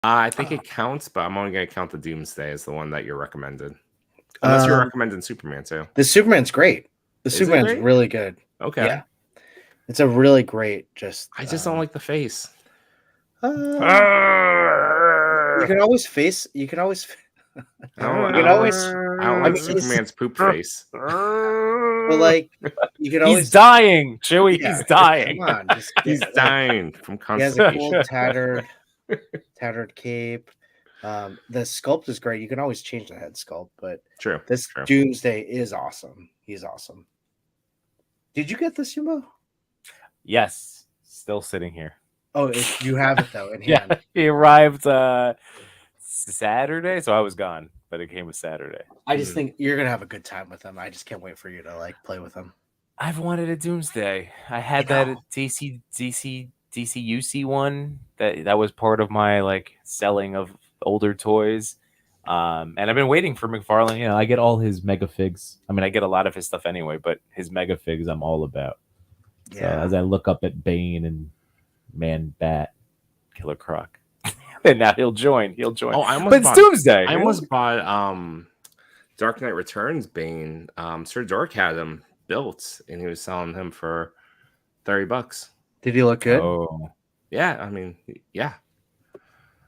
I think it counts, but I'm only going to count the Doomsday as the one that you're recommended. Unless you're recommending Superman too. The Superman's great. The Superman's really good. Okay. Yeah. It's a really great. I just don't like the face. You can always face. You can always. I don't like Superman's poop face. But like, you can always. He's dying, Chewie. Yeah, he's dying. Come on, he's dying from constipation. He has a cool tattered cape. The sculpt is great. You can always change the head sculpt, but this Doomsday is awesome. He's awesome. Did you get this, Yumo? Yes, still sitting here. Oh, you have it though in hand. Yeah, he arrived Saturday, so I was gone, but it came with Saturday. I just think you're gonna have a good time with him. I just can't wait for you to like play with him. I've wanted a Doomsday. I had that at DCUC one that was part of my like selling of older toys. And I've been waiting for McFarlane. You know, I get all his mega figs. I mean, I get a lot of his stuff anyway, but his mega figs I'm all about. Yeah. So as I look up at Bane and Man Bat, Killer Croc, and now he'll join. Oh, it's Doomsday. I almost bought Dark Knight Returns Bane. Sir Dork had him built, and he was selling him for $30. Did he look good? Oh, yeah. I mean, yeah.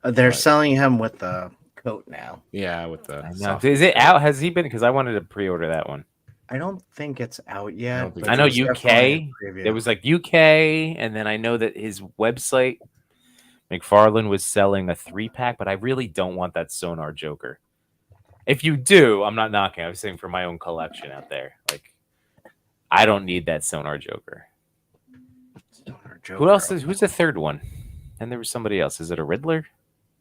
They're selling him with the coat now. Yeah, with the. Is it out? Has he been? Because I wanted to pre-order that one. I don't think it's out yet. I know UK. There was like UK, and then I know that his website, McFarlane was selling a 3-pack, but I really don't want that Sonar Joker. If you do, I'm not knocking. I was saying for my own collection out there. Like, I don't need that Sonar Joker. Who else is? Who's the third one? And there was somebody else. Is it a Riddler?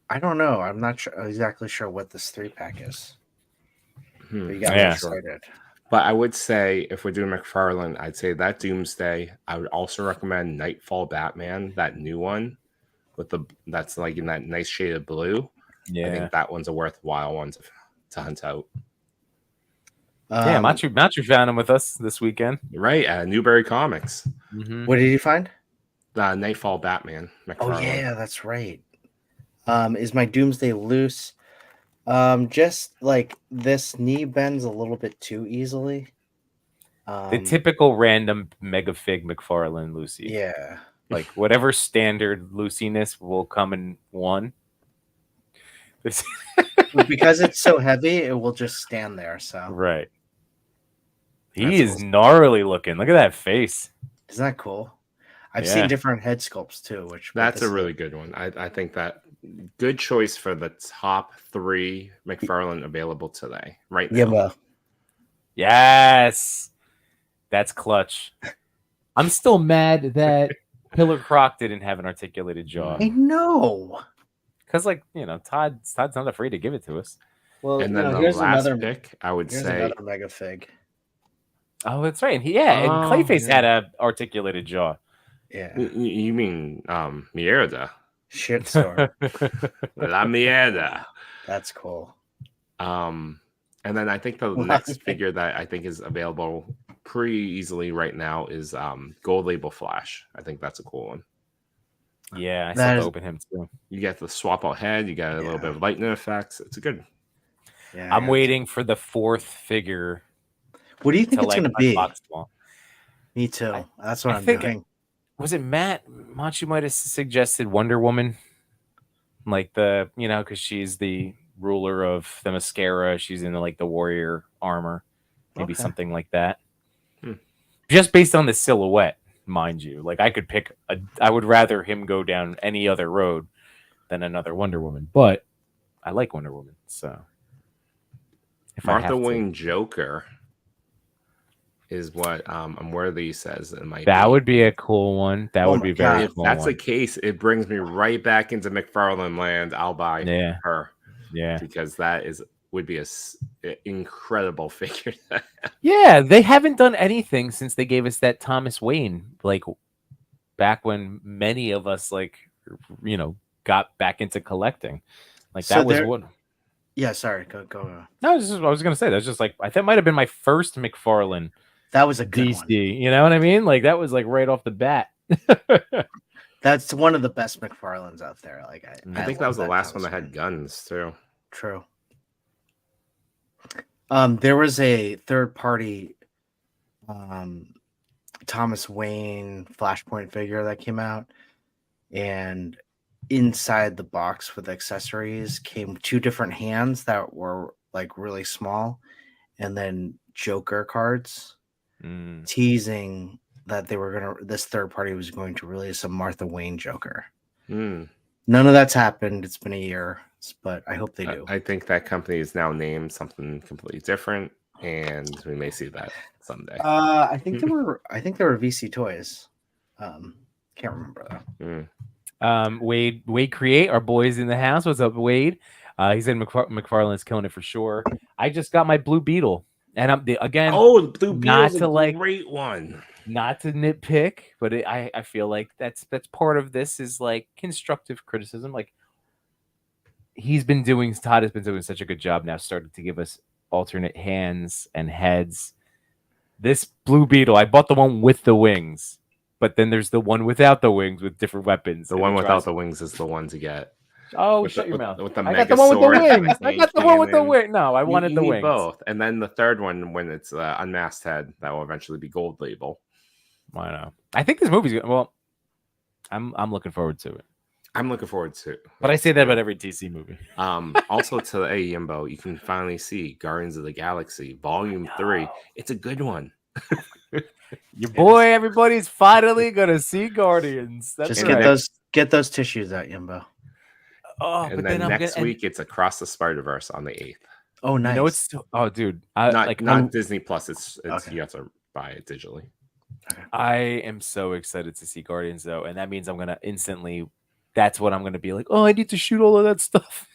I don't know. I'm not exactly sure what this 3-pack is. But you got me excited. But I would say if we're doing McFarlane, I'd say that Doomsday. I would also recommend Nightfall Batman, that new one with that's like in that nice shade of blue. Yeah, I think that one's a worthwhile one to hunt out. Yeah, Machu found him with us this weekend. Right, at Newberry Comics. Mm-hmm. What did you find? The Nightfall Batman. McFarlane. Oh yeah, that's right. Is my Doomsday loose? Just like this knee bends a little bit too easily. The typical random mega fig McFarlane Lucy. Yeah. Like whatever standard loosiness will come in one. Because it's so heavy, it will just stand there. So right. He is gnarly looking. Look at that face. Isn't that cool? I've seen different head sculpts too, that's a really good one. I think that good choice for the top 3 McFarlane available today, right now. Yeah, well. Yes. That's clutch. I'm still mad that Killer Croc didn't have an articulated jaw. I know. Because, like, you know, Todd's not afraid to give it to us. Well, and then the last pick, I would say another mega fig. Oh, that's right. And and Clayface had a articulated jaw. Yeah. You mean Mierda? Shit store. La Mierda. That's cool. And then I think the next figure that I think is available pretty easily right now is Gold Label Flash. I think that's a cool one. Yeah, I still open him too. You get the swap out head. You got a little bit of lightning effects. It's a good. Yeah, I'm waiting for the 4th figure. What do you think it's going to be? Me too. That's what I'm doing. Was it Matt Machu might have suggested Wonder Woman? Like because she's the ruler of the mascara. She's in the warrior armor. Maybe something like that. Just based on the silhouette, mind you. Like I could pick I would rather him go down any other road than another Wonder Woman. But I like Wonder Woman, so Martha Wayne Joker is what Unworthy says it might that would be a cool one. That would be very cool. If that's the case, it brings me right back into McFarlane land. I'll buy her. Yeah. Because that would be an incredible figure. Yeah, they haven't done anything since they gave us that Thomas Wayne, like back when many of us got back into collecting. Like that was one. Yeah, sorry. Go. No, this is what I was gonna say. That's just like I think might have been my first McFarlane. That was a good DC. One. You know what I mean? Like that was like right off the bat. That's one of the best McFarlanes out there. Like I think that was the last one that had guns too. True. There was a third party Thomas Wayne Flashpoint figure that came out, and inside the box with accessories came 2 different hands that were like really small, and then Joker cards, teasing that this third party was going to release a Martha Wayne Joker. None of that's happened. It's been a year, but I hope they do. I think that company is now named something completely different, and we may see that someday. I think they were VC Toys. Can't remember though. Wade Create, our boys in the house. What's up, Wade? He said McFarlane's killing it for sure. I just got my Blue Beetle, and I'm again. Oh, the Blue Beetle's a great one. Not to nitpick, but I feel like that's part of this is like constructive criticism. Like Todd has been doing such a good job now, starting to give us alternate hands and heads. This Blue Beetle, I bought the one with the wings, but then there's the one without the wings with different weapons. The one without the wings is the one to get. Oh, shut your mouth! With the I got the one with the wings. I got the one with the wings. No, I wanted the wings. Both, and then the third one when it's unmasked head that will eventually be gold label. I know. I think this movie's good. Well, I'm looking forward to it. I'm looking forward to it. But I say that about every DC movie. Also today, Yimbo, you can finally see Guardians of the Galaxy Volume 3. It's a good one. Your boy, everybody's finally gonna see Guardians. That's just right. get those tissues out, Yimbo. Oh, and then next week it's Across the Spider-Verse on the 8th. Oh, nice. You know, it's dude. Not Disney Plus. It's okay. You have to buy it digitally. Okay. I am so excited to see Guardians though, and that means I'm gonna instantly. That's what I'm gonna be like. Oh, I need to shoot all of that stuff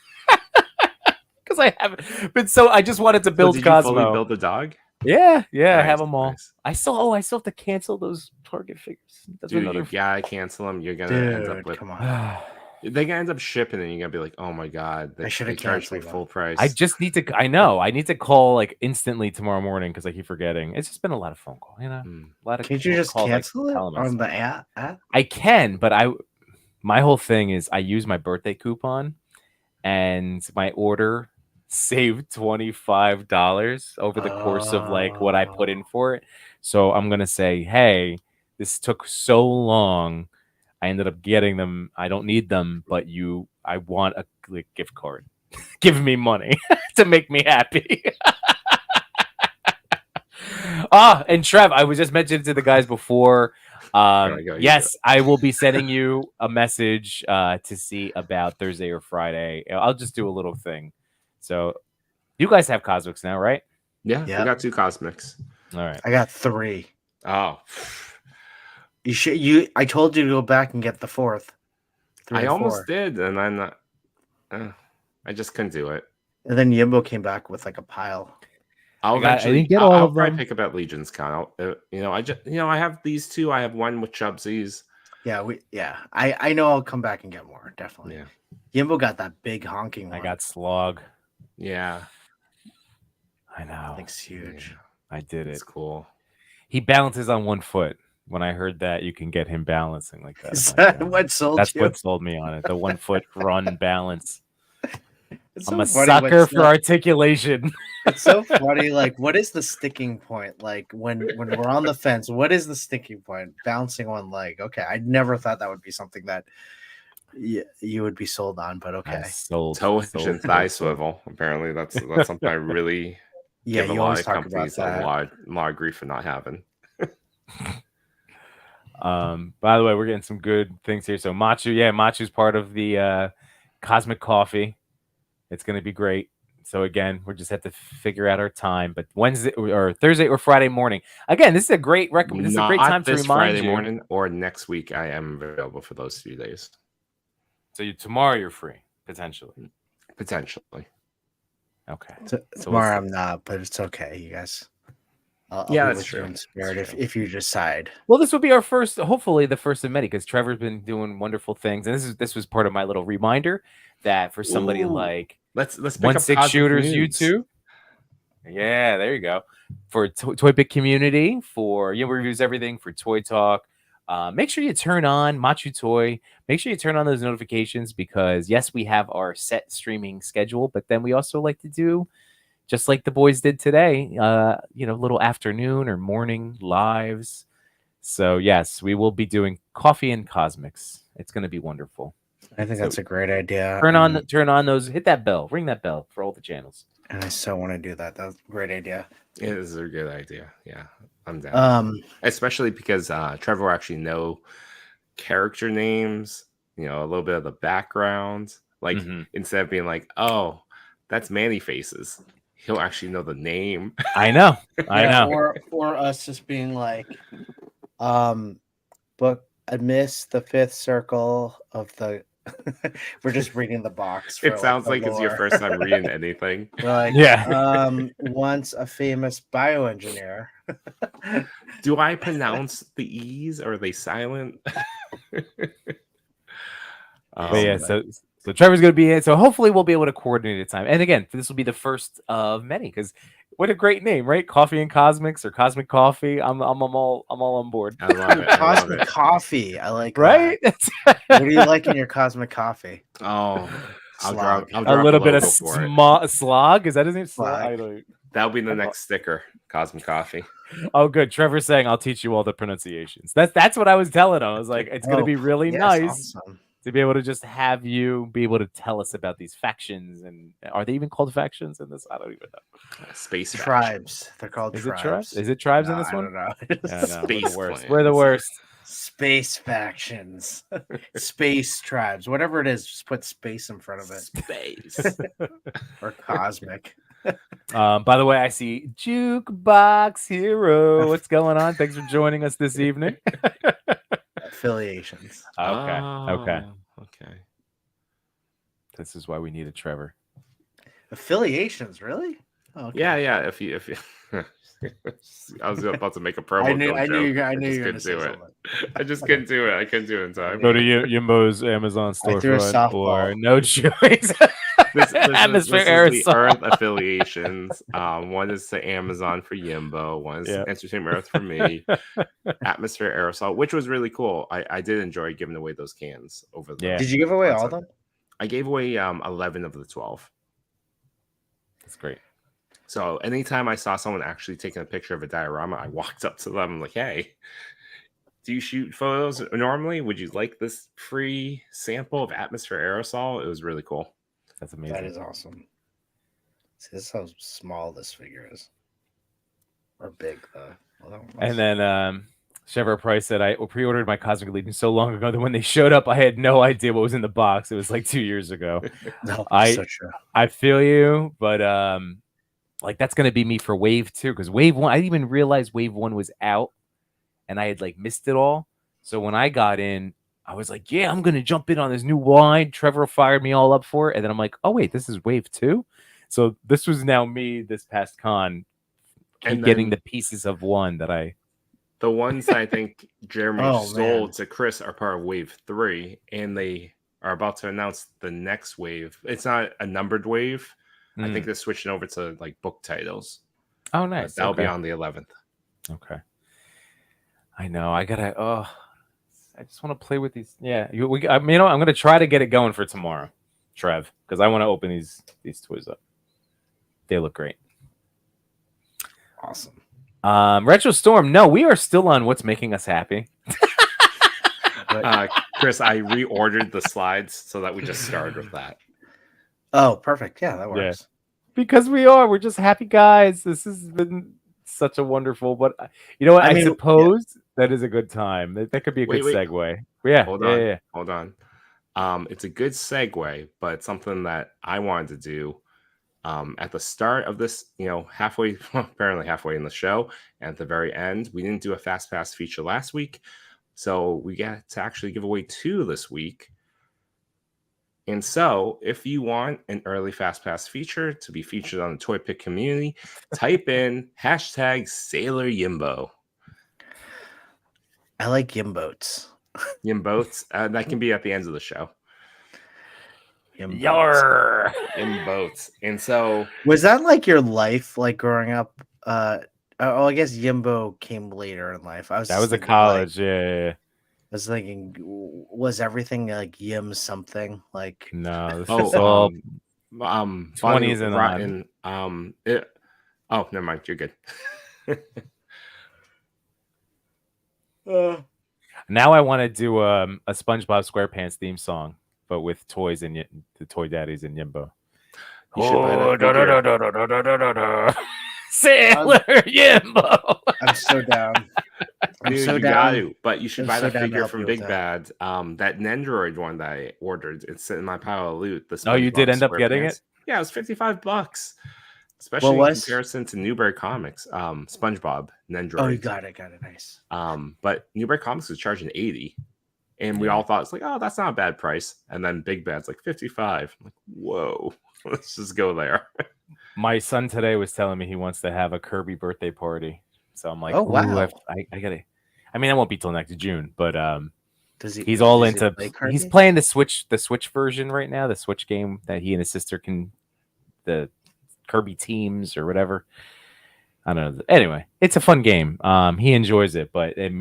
because I haven't been so. I just wanted to build did Cosmo. You fully build the dog? Yeah, nice, I have them all. Nice. I still have to cancel those Target figures. That's dude, you gotta cancel them. You're gonna end up with. Come on. They're gonna end up shipping, and you're gonna be like, "Oh my god, they charged me full price." I just need to. I know. I need to call like instantly tomorrow morning because I keep forgetting. It's just been a lot of phone call, you know. A lot of. Can't you just cancel it on the app? I can, but my whole thing is I use my birthday coupon, and my order saved $25 over the course of like what I put in for it. So I'm gonna say, hey, this took so long. I ended up getting them. I don't need them, but I want a gift card. Give me money to make me happy. And Trev, I was just mentioning to the guys before. Yes, I will be sending you a message to see about Thursday or Friday. I'll just do a little thing. So you guys have Cosmics now, right? Yeah, we got 2 Cosmics. All right. I got 3. Oh. I told you to go back and get the 4th. I almost did, and I'm not. I just couldn't do it. And then Yimbo came back with like a pile. I'll probably pick up at Legion's Con. I have these 2. I have one with Chubsies. Yeah, I know I'll come back and get more, definitely. Yeah. Yimbo got that big honking one. I got Slog. Yeah. I know. It's huge. Yeah. I did it. It's cool. He balances on one foot. When I heard that you can get him balancing like that. Is that what sold That's you? what sold me on it. The 1 foot run balance. I'm a sucker for articulation. It's so funny. Like, what is the sticking point? Like when we're on the fence, what is the sticking point? Bouncing one leg. Okay. I never thought that would be something that you would be sold on, but okay. Toe hinge and thigh swivel. Apparently that's something I really give a lot of companies a lot of grief for not having. By the way, we're getting some good things here. So Machu's part of the Cosmic Coffee. It's going to be great. So again, we just have to figure out our time. But Wednesday or Thursday or Friday morning. Again, this is a great recommend. This is a great time to remind Friday you. morning or next week. I am available for those 2 days. So tomorrow you're free potentially. Okay. Tomorrow I'm not, but it's okay, you guys. I'll that's true. In spirit if you decide. Well, this will be our first, hopefully the first of many, because Trevor's been doing wonderful things, and this was part of my little reminder that for somebody like let's pick 1-6 Shooters YouTube. Yeah, there you go. For Toy Pick Community, for reviews everything for Toy Talk, Make sure you turn on Machu Toy. Make sure you turn on those notifications because, yes, we have our set streaming schedule, but then we also like to do, just like the boys did today, little afternoon or morning lives. So, yes, we will be doing Coffee and Cosmics. It's going to be wonderful. I think that's a great idea. Turn on those, hit that bell, ring that bell for all the channels. And I so want to do that. That's a great idea. It is a good idea. Yeah, I'm down. Especially because Trevor will actually know character names, a little bit of the background. Like instead of being like, oh, that's Manny Faces, he'll actually know the name. I know. Or us just being like, book Miss the Fifth Circle of the. We're just reading the box. It sounds like it's your first time reading anything. Like, once a famous bioengineer. Do I pronounce the E's or are they silent? So Trevor's going to be in. So hopefully we'll be able to coordinate a time. And again, this will be the first of many because what a great name, right? Coffee and Cosmics or Cosmic Coffee. I'm all on board. I love it. Cosmic Coffee. I like right? That. What do you like in your Cosmic Coffee? Oh, I'll drop a little bit of slog. Is that his name? Slog. That'll be the next sticker. Cosmic Coffee. Oh, good. Trevor's saying I'll teach you all the pronunciations. That's what I was telling him. I was like, it's going to be really nice. Awesome. To be able to just have you be able to tell us about these factions, and are they even called factions in this? I don't even know. Space tribes. They're called tribes. Is it tribes in this one? I don't know. Space We're the worst. Space factions. Space tribes. Whatever it is, just put space in front of it. Space. Or cosmic. By the way, I see Jukebox Hero. What's going on? Thanks for joining us this evening. Affiliations. Okay. This is why we need a Trevor. Affiliations, really? Oh, okay. Yeah. If you, I was about to make a promo. I knew you were going to do it. I just couldn't do it. I couldn't do it in time. Go to Yimbo's Amazon storefront or no choice. Atmosphere Aerosol. The Earth affiliations. One is to Amazon for Yimbo. One is Entertainment Earth for me. Atmosphere Aerosol, which was really cool. I did enjoy giving away those cans over the. Yeah. Did you give away all of them? I gave away 11 of the 12. That's great. So anytime I saw someone actually taking a picture of a diorama, I walked up to them. I'm like, hey, do you shoot photos normally? Would you like this free sample of Atmosphere Aerosol? It was really cool. That's amazing. That is awesome. See, this is how small this figure is. Or big, though. Well, and then Chevrolet Price said, I pre-ordered my Cosmic Legion so long ago that when they showed up, I had no idea what was in the box. It was like 2 years ago. No, so true. I feel you, but like that's going to be me for Wave 2 because Wave 1, I didn't even realize Wave 1 was out and I had like missed it all. So when I got in, I was like, yeah, I'm going to jump in on this new line. Trevor fired me all up for it. And then I'm like, oh, wait, this is Wave 2? So this was now me this past con and getting the pieces of one that I... The ones I think Jeremy sold to Chris are part of Wave 3, and they are about to announce the next wave. It's not a numbered wave. I think they're switching over to like book titles. Oh, nice. That'll be on the 11th. Okay. I know. I just want to play with these. Yeah. I'm going to try to get it going for tomorrow, Trev, because I want to open these toys up. They look great. Awesome. Retro Storm. No, we are still on What's Making Us Happy. Chris, I reordered the slides so that we just started with that. Oh, perfect. Yeah, that works. Yeah. Because we're just happy guys. This has been such a wonderful, but you know what? I suppose that is a good time. That could be a good segue. Yeah. Hold on. It's a good segue, but it's something that I wanted to do at the start of this, apparently halfway in the show, and at the very end. We didn't do a Fast Pass feature last week, so we got to actually give away 2 this week. And so, if you want an early Fast Pass feature to be featured on the Toy Pick community, type in #Sailor Yimbo. I like Yimboats. Yimboats? That can be at the end of the show. Yar! Yimboats. And so... Was that like your life, like growing up? I guess Yimbo came later in life. That was a college, yeah. was thinking, was everything like Yim something like? No, this is all 20s and rotten. Never mind. You're good. Now I want to do a SpongeBob SquarePants theme song, but with toys and the toy daddies and Yimbo. Sailor Yimbo. I'm so down. Dude, so you down. Got to, but you should buy the figure from Big Bad. That Nendroid one that I ordered. It's in my pile of loot. Oh, you did end up getting it? Yeah, it was $55. Especially in comparison to Newberry Comics. SpongeBob, Nendroid. Oh, you got it, nice. But Newberry Comics was charging $80. And we all thought it's like, oh, that's not a bad price. And then Big Bad's like $55. I'm like, whoa, let's just go there. My son today was telling me he wants to have a Kirby birthday party. So I'm like, oh wow, I gotta. I mean, it won't be till next June, but he's playing the Switch version right now, the Switch game that he and his sister can, the Kirby teams or whatever. I don't know. Anyway, it's a fun game. He enjoys it, but it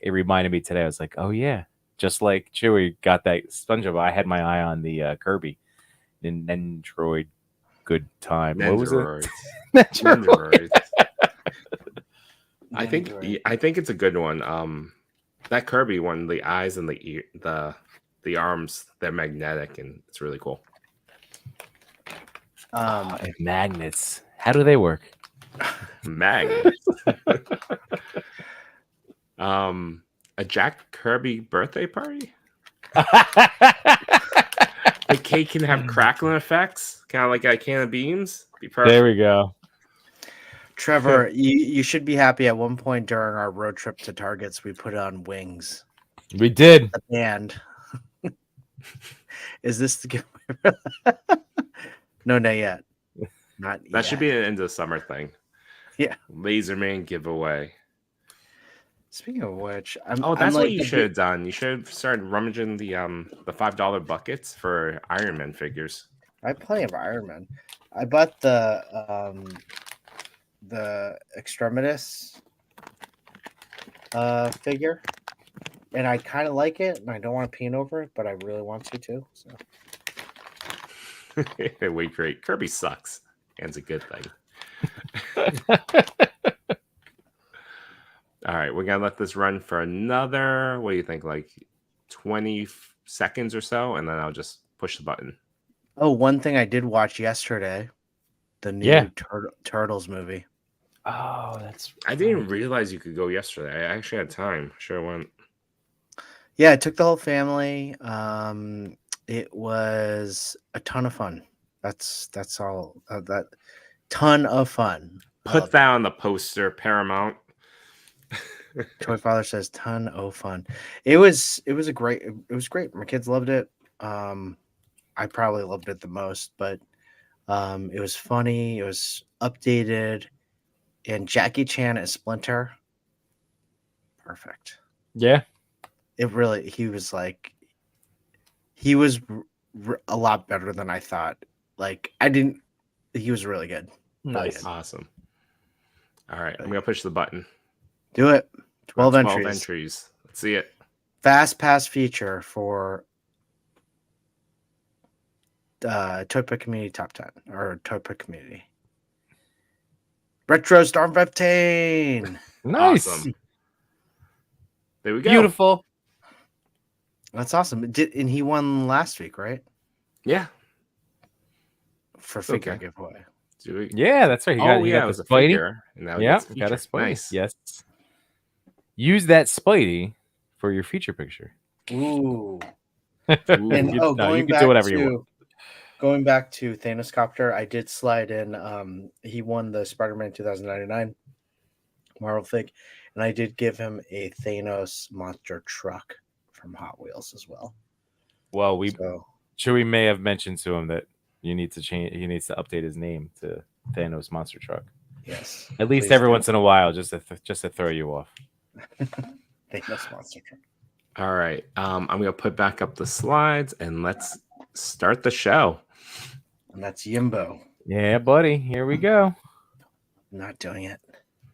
reminded me today. I was like, oh yeah, just like Chewie got that SpongeBob, I had my eye on the Kirby Nendroid. Good time. What was it? Nendroid. I think it's a good one. That Kirby one, the eyes and the arms, they're magnetic and it's really cool. Magnets. How do they work? Magnets. A Jack Kirby birthday party? The cake can have crackling effects, kind of like a can of beans. Be perfect. There we go. Trevor, you should be happy. At one point during our road trip to Targets, we put on Wings. We did. The band. Is this the giveaway? No, not yet. Not that yet. Should be an end of summer thing. Yeah. Laserman giveaway. Speaking of which, that's what you should have done. You should have started rummaging the $5 buckets for Iron Man figures. I have plenty of Iron Man. I bought the Extremis figure, and I kind of like it, and I don't want to paint over it, but I really want to too. So. Wait, great. Kirby sucks, and it's a good thing. All right, we're gonna let this run for another. What do you think? Like 20 seconds or so, and then I'll just push the button. Oh, one thing I did watch yesterday, the new Turtles movie. Oh, I didn't realize you could go yesterday. I actually had time. Sure went. Yeah, I took the whole family. It was a ton of fun. That's all. That ton of fun. Put that on the poster, Paramount. Toy Father says ton of fun. It was great. My kids loved it. I probably loved it the most, but it was funny. It was updated, and Jackie Chan as Splinter, perfect. Yeah, he was a lot better than I thought. He was really good. Nice, awesome. All right, I'm gonna push the button. Do it. 12 entries. Let's see it. Fast Pass feature for Toy Pick Community Top 10 or Toy Pick Community. Retro Storm 15. Nice. Awesome. There we go. Beautiful. That's awesome. And he won last week, right? Yeah. For figure giveaway. Yeah, that's right. It was a figure. Yeah, got a Spidey. Nice. Yes. Use that Spidey for your feature picture. Ooh. And you can do whatever you want. Going back to Thanos Copter, I did slide in. He won the Spider-Man 2099 Marvel fig, and I did give him a Thanos monster truck from Hot Wheels as well. Well, Chewie may have mentioned to him that you need to change. He needs to update his name to Thanos monster truck. Yes, at least every once in a while, just to throw you off. Thanos monster truck. All right, I'm gonna put back up the slides and let's start the show. And that's Yimbo. Yeah, buddy. Here we go. I'm not doing it.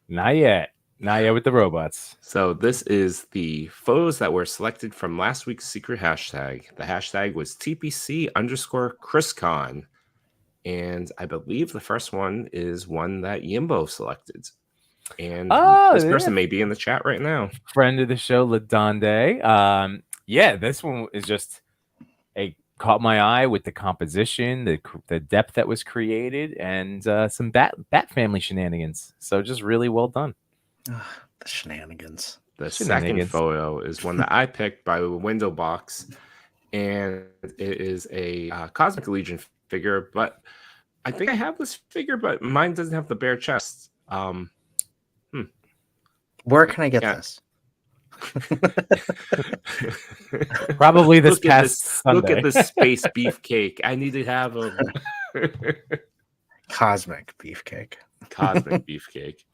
Not yet. Not yet with the robots. So this is the photos that were selected from last week's secret hashtag. The hashtag was TPC_ChrisCon. And I believe the first one is one that Yimbo selected. And this person may be in the chat right now. Friend of the show, Ladonde. Yeah, this one is just caught my eye with the composition, the depth that was created, and some bat family shenanigans. So just really well done. The shenanigans. The second photo is one that I picked by the window box, and it is a Cosmic Legion figure. But I think I have this figure, but mine doesn't have the bare chest. Where can I get this? Probably this past Sunday. Look at this space beefcake. I need to have a cosmic beefcake. Cosmic beefcake.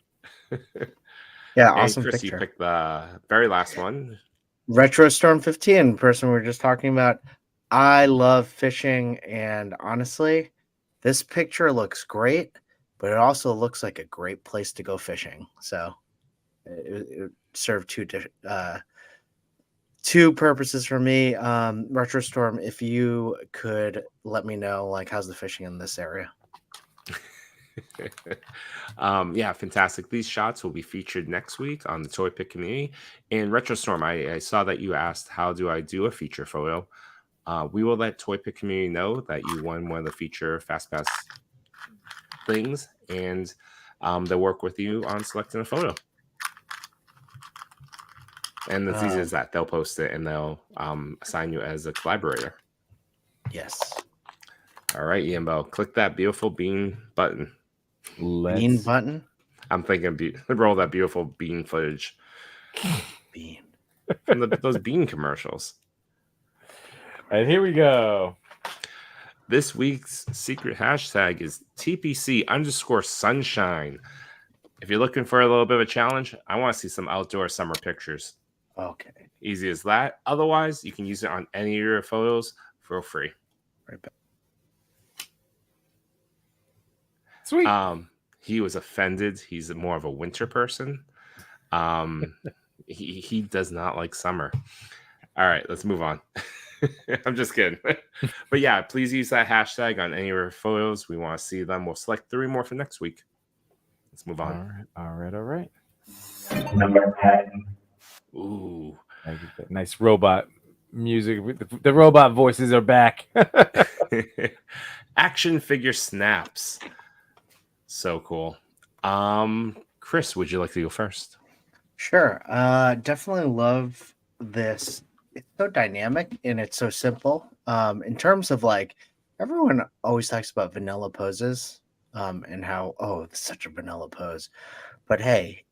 Yeah, awesome Chris, picture. You picked the very last one. Retro Storm 15, person we were just talking about. I love fishing, and honestly, this picture looks great, but it also looks like a great place to go fishing. So it served two purposes for me. Retro Storm, if you could let me know, like, how's the fishing in this area? Yeah, fantastic. These shots will be featured next week on the Toy Pick community. And Retro Storm, I saw that you asked, how do I do a feature photo? We will let Toy Pick community know that you won one of the feature Fast Pass things, and they'll work with you on selecting a photo. And it's easy as that. They'll post it and they'll assign you as a collaborator. Yes. All right, Yimbo, click that beautiful bean button. Bean button? I'm thinking roll that beautiful bean footage. Bean. From those bean commercials. All right, here we go. This week's secret hashtag is TPC_sunshine. If you're looking for a little bit of a challenge, I want to see some outdoor summer pictures. Okay. Easy as that. Otherwise, you can use it on any of your photos for free. Right back. Sweet. He was offended. He's more of a winter person. He does not like summer. All right, let's move on. I'm just kidding. But yeah, please use that hashtag on any of your photos. We want to see them. We'll select 3 more for next week. Let's move on. All right. Number 10. Ooh. Nice robot music. The robot voices are back. Action figure snaps. So cool. Chris, would you like to go first? Sure. Definitely love this. It's so dynamic and it's so simple. In terms of, like, everyone always talks about vanilla poses, and how, it's such a vanilla pose. But hey,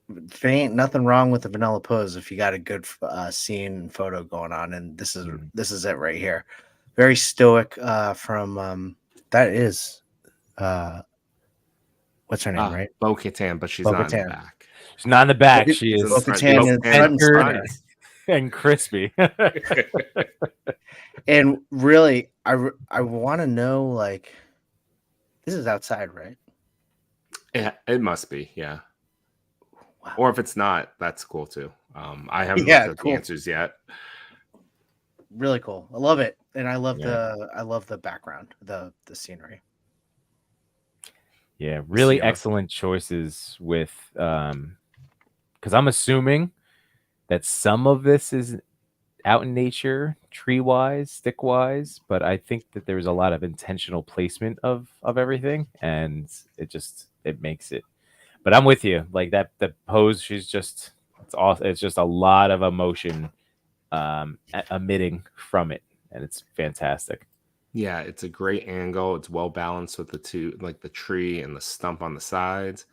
there ain't nothing wrong with a vanilla pose if you got a good scene and photo going on, and this is it right here. Very stoic. From that is what's her name, right? Bo-Katan, but she's not in the back. She's not in the back. She is Bo-Katan and crispy. And really, I want to know, like, this is outside, right? Yeah, it must be. Yeah. Wow. Or if it's not, that's cool too. I haven't looked at the answers yet. Really cool. I love it, and I love the background, the scenery. Yeah, really excellent choices with because I'm assuming that some of this is out in nature, tree-wise, stick-wise, but I think that there's a lot of intentional placement of everything, and it makes it. But I'm with you. Like that pose, it's just a lot of emotion emitting from it, and it's fantastic. Yeah, it's a great angle. It's well balanced with the two, like the tree and the stump on the sides,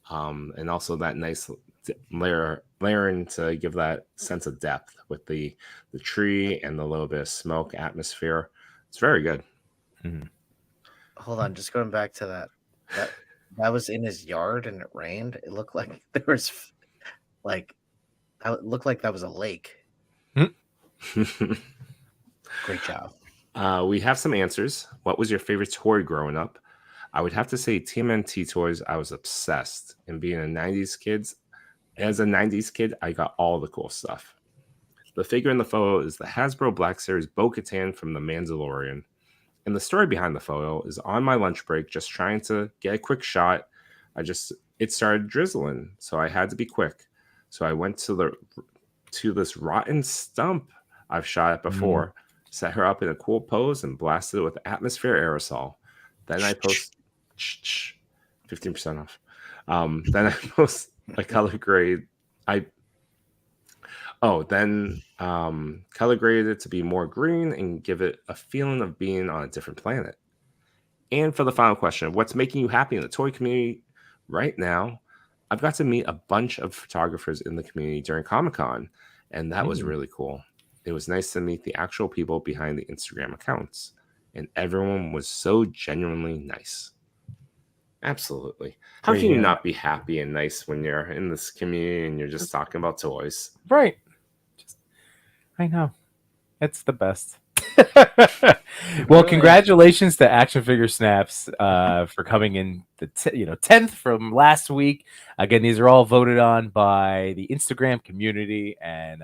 and also that nice layering to give that sense of depth with the tree and the little bit of smoke atmosphere. It's very good. Mm-hmm. Hold on, just going back to that was in his yard and it rained. It looked like there was it looked like that was a lake. Great job. We have some answers. What was your favorite toy growing up? I would have to say TMNT Toys. I was obsessed. And being a 90s kid, as a 90s kid, I got all the cool stuff. The figure in the photo is the Hasbro Black Series Bo-Katan from The Mandalorian. And the story behind the photo is on my lunch break, just trying to get a quick shot. It started drizzling, so I had to be quick. So I went to this rotten stump I've shot at before, set her up in a cool pose, and blasted it with atmosphere aerosol. Then I post 15% off. Then I post a color grade. Color graded it to be more green and give it a feeling of being on a different planet. And for the final question, what's making you happy in the toy community right now? I've got to meet a bunch of photographers in the community during Comic-Con, and that was really cool. It was nice to meet the actual people behind the Instagram accounts, and everyone was so genuinely nice. Absolutely. How can you not be happy and nice when you're in this community and you're just talking about toys? Right. I know. It's the best. Well, congratulations to Action Figure Snaps for coming in the 10th from last week. Again, these are all voted on by the Instagram community, and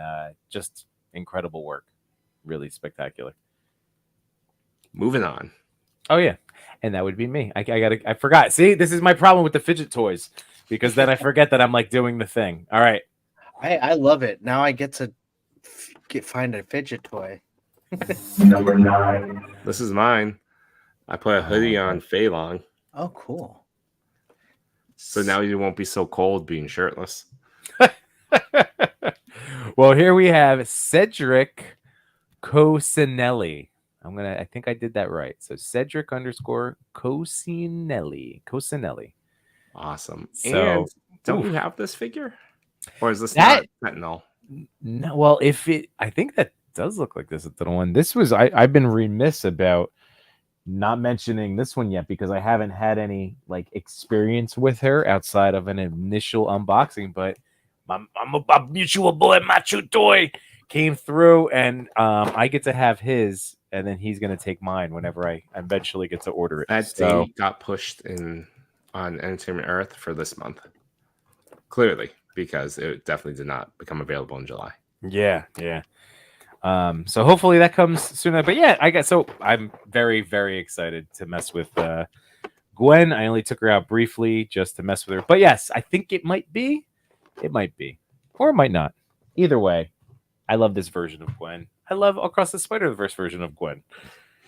just incredible work. Really spectacular. Moving on. Oh yeah, and that would be me. I forgot. See, this is my problem with the fidget toys, because then I forget that I'm like doing the thing. All right. I love it. Now I get to find a fidget toy. Number 9. This is mine. I put a hoodie on Fei Long. Oh, cool. So now you won't be so cold being shirtless. Well, here we have Cedric Cosinelli. I think I did that right. So Cedric _ Cosinelli. Awesome. So, and don't you have this figure? Or is this not Sentinel? No, well, I think that does look like this little one. This was I've been remiss about not mentioning this one yet because I haven't had any like experience with her outside of an initial unboxing. But my mutual boy Machu Toy came through, and I get to have his, and then he's gonna take mine whenever I eventually get to order it. That date got pushed on Entertainment Earth for this month. Clearly, because it definitely did not become available in July. Yeah. So hopefully that comes sooner. But yeah, I'm very, very excited to mess with Gwen. I only took her out briefly just to mess with her. But yes, I think it might be. Or it might not. Either way, I love this version of Gwen. I love Across the Spider-Verse version of Gwen.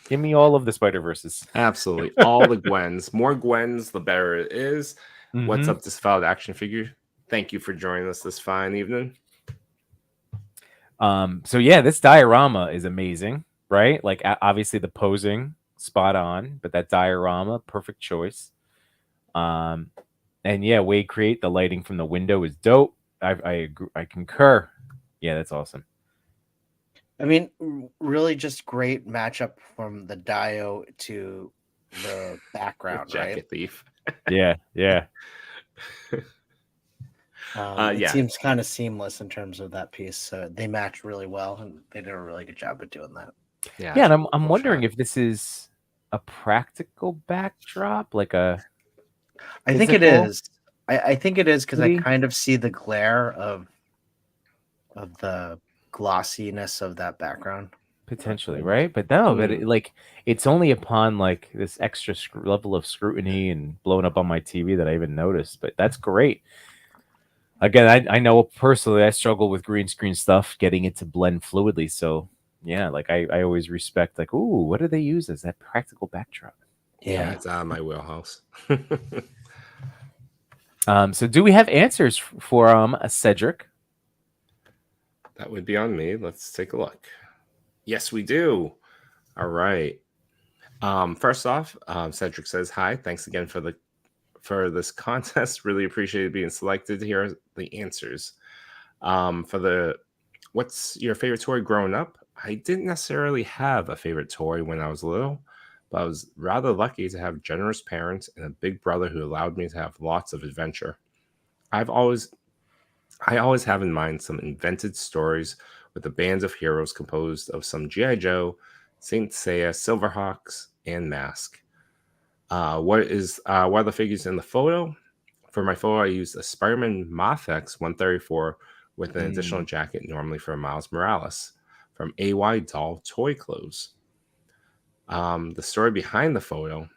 Give me all of the Spider-Verses. Absolutely. All the Gwens. More Gwens, the better it is. Mm-hmm. What's up, Disavowed Action Figure? Thank you for joining us this fine evening. So yeah, this diorama is amazing, right? Like obviously the posing spot on, but that diorama, perfect choice. And yeah, Wade Create, the lighting from the window is dope. I agree, I concur. Yeah, that's awesome. I mean, really just great matchup from the Dio to the background, Jacket right? Thief. Yeah. It seems kind of seamless in terms of that piece. So they match really well, and they did a really good job of doing that. Yeah, and I'm wondering if this is a practical backdrop, like a. I think it is. I think it is because I kind of see the glare of the glossiness of that background. Potentially, right? But no, but it's only upon like this extra level of scrutiny and blowing up on my TV that I even noticed. But that's great. Again, I know personally I struggle with green screen stuff, getting it to blend fluidly. So yeah, like I always respect like, ooh, what do they use as that practical backdrop? Yeah, it's out of my wheelhouse. So do we have answers for Cedric? That would be on me. Let's take a look. Yes, we do. All right. First off, Cedric says hi. Thanks again for this contest. Really appreciated being selected. Here are the answers. What's your favorite toy growing up? I didn't necessarily have a favorite toy when I was little, but I was rather lucky to have generous parents and a big brother who allowed me to have lots of adventure. I always have in mind some invented stories with a band of heroes composed of some G.I. Joe, Saint Seiya, Silverhawks, and Mask. What are the figures in the photo? For my photo, I used a Spider-Man Moth-X 134 with an additional jacket, normally for Miles Morales, from AY Doll Toy Clothes. The story behind the photo,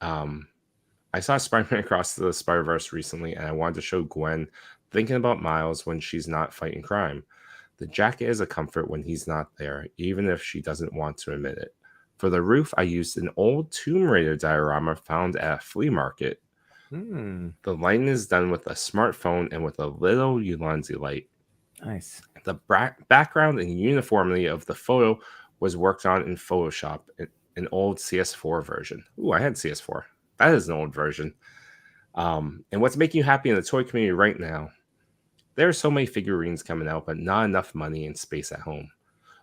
I saw Spider-Man Across the Spider-Verse recently, and I wanted to show Gwen thinking about Miles when she's not fighting crime. The jacket is a comfort when he's not there, even if she doesn't want to admit it. For the roof, I used an old Tomb Raider diorama found at a flea market. The lighting is done with a smartphone and with a little Ulanzi light. Nice. The background and uniformity of the photo was worked on in Photoshop, an old CS4 version. Ooh, I had CS4. That is an old version. And what's making you happy in the toy community right now? There are so many figurines coming out, but not enough money and space at home.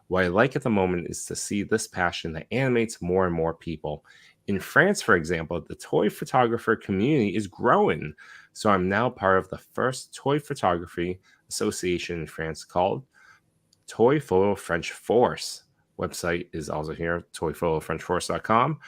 What I like at the moment is to see this passion that animates more and more people. In France, for example, the toy photographer community is growing. So I'm now part of the first toy photography association in France called Toy Photo French Force. Website is also here, toyphotofrenchforce.com.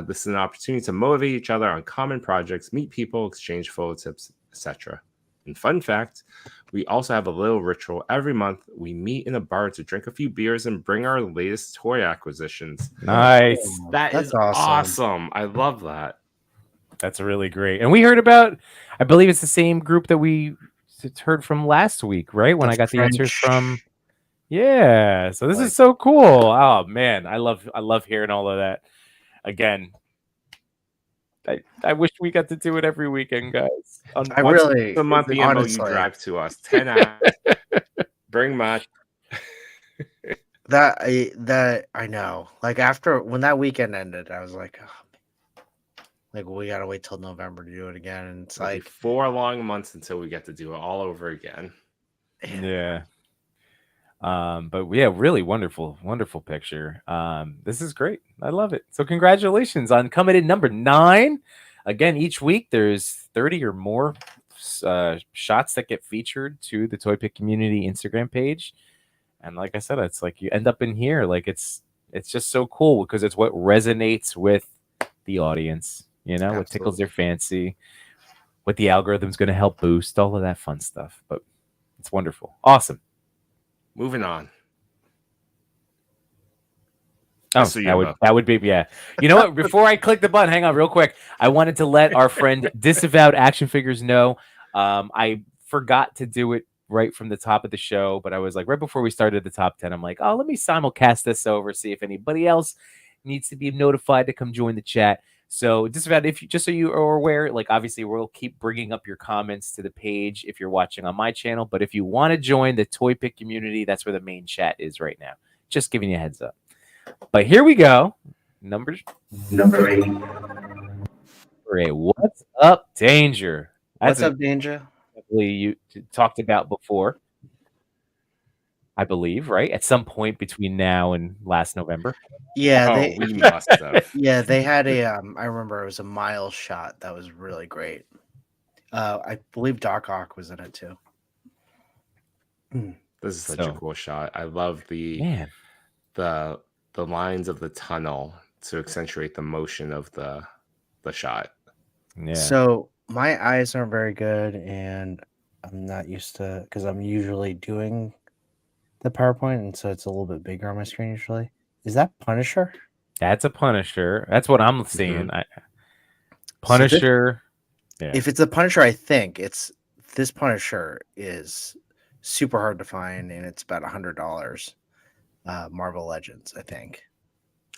This is an opportunity to motivate each other on common projects, meet people, exchange photo tips, etc. And fun fact, we also have a little ritual every month. We meet in a bar to drink a few beers and bring our latest toy acquisitions. Nice. That's awesome. I love that. That's really great. And we heard about, I believe it's the same group that we heard from last week, right? When I got the answers from. Yeah. So this is so cool. Oh man, I love hearing all of that. Again, I wish we got to do it every weekend, guys. I really, the month BMO you drive to us 10 hours. Bring much. that I know. Like after when that weekend ended, I was like, oh, like we gotta wait till November to do it again. And it's like 4 long months until we get to do it all over again. Yeah. But yeah, really wonderful picture. This is great. I love it. So congratulations on coming in number 9. Again, each week there's 30 or more shots that get featured to the Toy Pick Community Instagram page. And like I said, it's like you end up in here. Like it's just so cool because it's what resonates with the audience, you know, what tickles their fancy, what the algorithm's going to help boost, all of that fun stuff. But it's wonderful. Awesome. Moving on. Oh, that would be, yeah. You know what? Before I click the button, hang on real quick. I wanted to let our friend Disavowed Action Figures know. I forgot to do it right from the top of the show, but I was like, right before we started the top 10, I'm like, oh, let me simulcast this over, see if anybody else needs to be notified to come join the chat. So Disavowed, if you, just so you are aware, like obviously we'll keep bringing up your comments to the page if you're watching on my channel, but if you want to join the Toy Pick community, that's where the main chat is right now. Just giving you a heads up. But here we go. Number 8. What's up, Danger? What's up, Danger? You talked about before, I believe, right? At some point between now and last November. Yeah, we must have. Yeah, they had a. I remember it was a Miles shot that was really great. I believe Doc Ock was in it too. This is such a cool shot. I love the lines of the tunnel to accentuate the motion of the shot. Yeah. So my eyes aren't very good, and I'm not used to because I'm usually doing the PowerPoint, and so it's a little bit bigger on my screen usually. Is that Punisher? That's a Punisher. That's what I'm seeing. Punisher. So if it's a Punisher, I think this Punisher is super hard to find, and it's about $100. Marvel Legends, I think.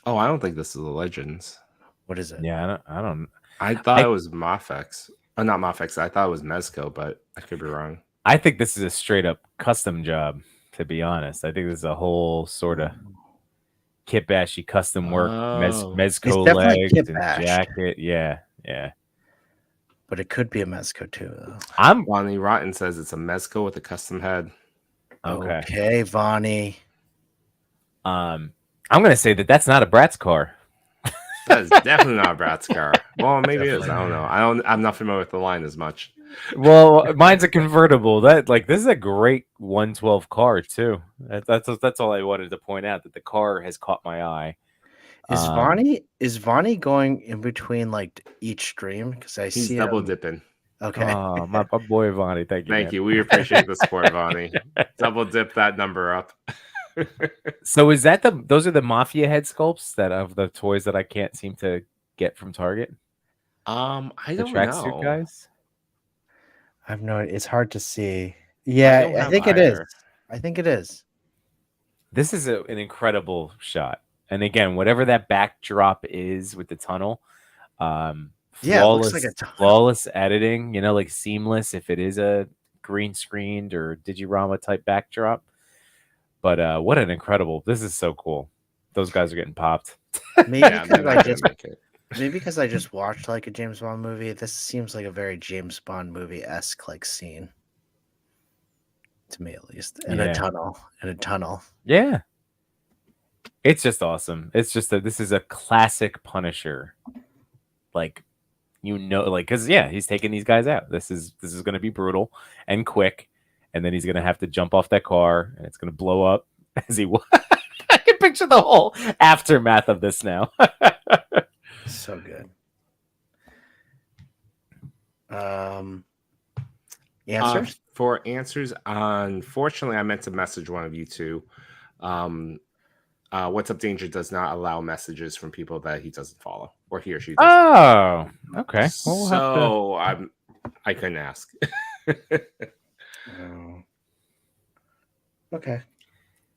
Oh, I don't think this is the Legends. What is it? Yeah, I don't. I thought it was Mafex. Oh, not Mafex. I thought it was Mezco, but I could be wrong. I think this is a straight up custom job, to be honest. I think this is a whole sort of Kit Bashy custom work, Mezco legs and jacket. Yeah. But it could be a Mezco too, though. Bonnie Rotten says it's a Mezco with a custom head. Okay, Vonnie. I'm gonna say that's not a Bratz car. That is definitely not a Bratz car. Well, maybe it is. I don't know. I'm not familiar with the line as much. Well, mine's a convertible. This is a great 112 car too. That's all I wanted to point out, that the car has caught my eye. Is Vonnie going in between like each stream? Because he's double dipping. Okay. Oh, my boy Vonnie, thank you. Thank you. We appreciate the support, Vonnie. Double dip that number up. So is that those are the Mafia head sculpts that of the toys that I can't seem to get from Target? I don't tracksuit know, guys. I've no. It's hard to see. Yeah, I think it is. I think it is. This is an incredible shot, and again, whatever that backdrop is with the tunnel, flawless, it looks like a tunnel. Flawless editing. You know, like seamless if it is a green screened or Digirama type backdrop. But what an incredible! This is so cool. Those guys are getting popped. Maybe because I just watched like a James Bond movie. This seems like a very James Bond movie-esque like scene. To me at least. In a tunnel. Yeah. It's just awesome. It's just this is a classic Punisher. Like, because he's taking these guys out. This is gonna be brutal and quick, and then he's gonna have to jump off that car and it's gonna blow up as he I can picture the whole aftermath of this now. So good. Answers? For answers, unfortunately, I meant to message one of you two. What's Up Danger does not allow messages from people that he doesn't follow, or he or she doesn't. Oh, okay. Well, I couldn't ask. Okay.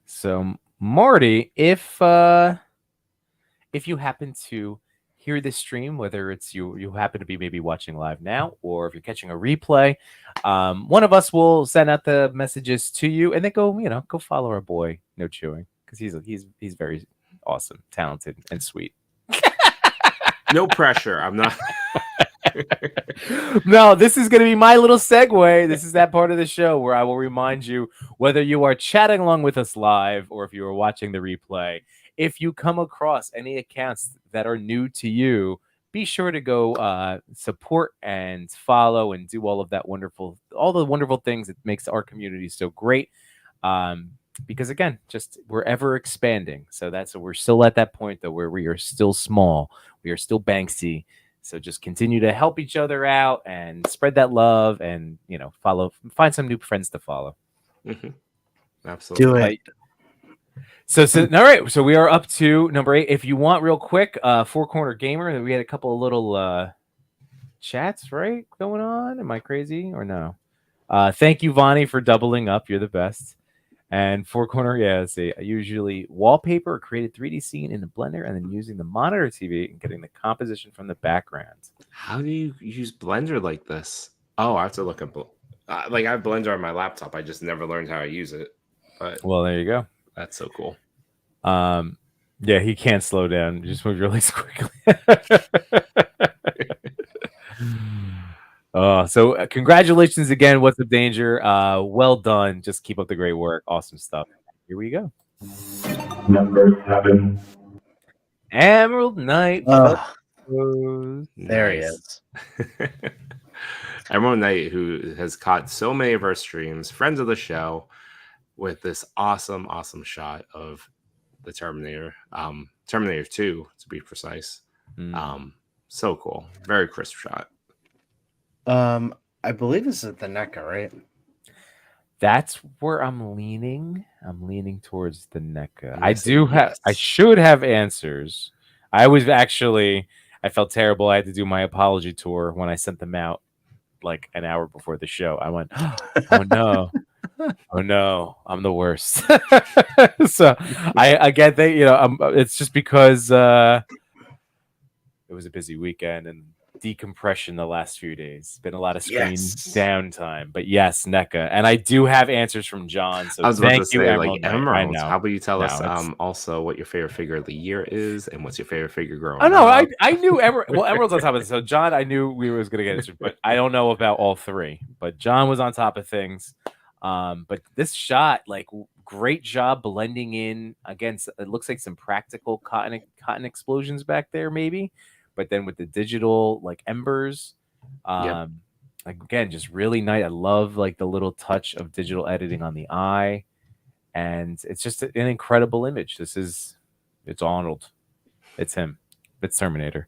So, Marty, if you happen to hear this stream, whether it's you happen to be maybe watching live now, or if you're catching a replay, one of us will send out the messages to you, and then go follow our boy No Chewing, because he's very awesome, talented, and sweet. No pressure. I'm not. No, this is going to be my little segue. This is that part of the show where I will remind you, whether you are chatting along with us live or if you are watching the replay, if you come across any accounts that are new to you, be sure to go support and follow and do all the wonderful things that makes our community so great. Because again, just we're ever expanding. So we're still at that point though, where we are still small. We are still Banksy. So just continue to help each other out and spread that love and, find some new friends to follow. Mm-hmm. Absolutely. Do it. So all right. So we are up to number 8. If you want real quick, Four Corner Gamer, we had a couple of little chats, right, going on. Am I crazy or no? Thank you, Vonnie, for doubling up. You're the best. And Four Corner, let's see. I usually wallpaper or create a 3D scene in the Blender and then using the monitor TV and getting the composition from the background. How do you use Blender like this? Oh, I have to look up. I have Blender on my laptop. I just never learned how to use it. But well, there you go. That's so cool. Yeah, he can't slow down. Just move really quickly. So congratulations again. What's Up Danger? Well done. Just keep up the great work. Awesome stuff. Here we go. Number 7. Emerald Knight. There he is. Emerald Knight, who has caught so many of our streams, friends of the show, with this awesome shot of the Terminator. Terminator 2, to be precise. So cool. Very crisp shot. I believe this is the NECA, right? That's where I'm leaning. I'm leaning towards the NECA. I should have answers. I felt terrible. I had to do my apology tour when I sent them out like an hour before the show. I went, oh no. Oh no, I'm the worst. So I get that, it's just because it was a busy weekend and decompression the last few days. Been a lot of screen downtime, but yes, NECA, and I do have answers from John. So I was about to say, Emerald. How about you tell us also what your favorite figure of the year is, and what's your favorite figure growing? Oh no, I knew Emerald's on top of it. So John, I knew we was gonna get answers, but I don't know about all three. But John was on top of things. But this shot, great job blending in against. It looks like some practical cotton explosions back there, maybe. But then with the digital embers, again, just really nice. I love the little touch of digital editing on the eye, and it's just an incredible image. It's Arnold. It's him. It's Terminator.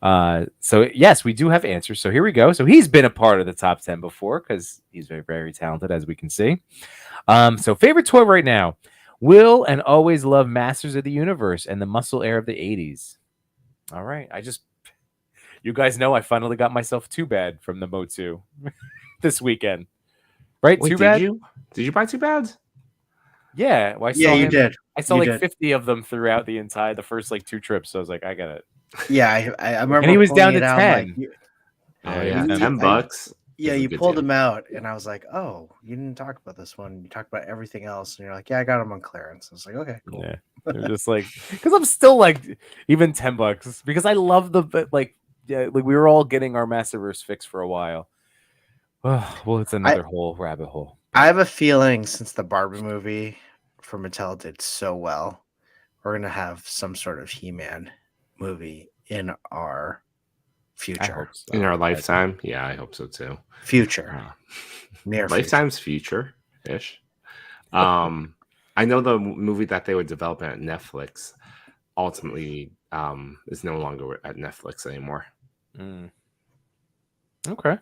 So yes, we do have answers. So here we go. So he's been a part of the top 10 before because he's very, very talented, as we can see. So favorite toy right now. Will and always love Masters of the Universe and the muscle air of the 80s. All right. You guys know I finally got myself Too Bad from the Motu this weekend. Right? Wait, Too Bad? Did you buy Too Bad? Yeah. Well, you did. I saw You like did. 50 of them throughout the first like 2 trips. So I was like, I got it. Yeah, I remember. And he was down to pulling it out, 10. like, Oh yeah, you- $10. yeah, is a you good pulled deal. them out, and I was like, "Oh, you didn't talk about this one. You talked about everything else." And you're like, "Yeah, I got them on clearance." I was like, "Okay, cool." Yeah. They're just like, because I'm still like, even $10 because I love like we were all getting our Masterverse fix for a while. Well, it's another whole rabbit hole. I have a feeling since the Barbie movie for Mattel did so well, we're gonna have some sort of He-Man movie in our future. I hope so. In our lifetime? Yeah, I hope so too. Future. Near Lifetime's future-ish. I know the movie that they were developing at Netflix ultimately is no longer at Netflix anymore. Okay.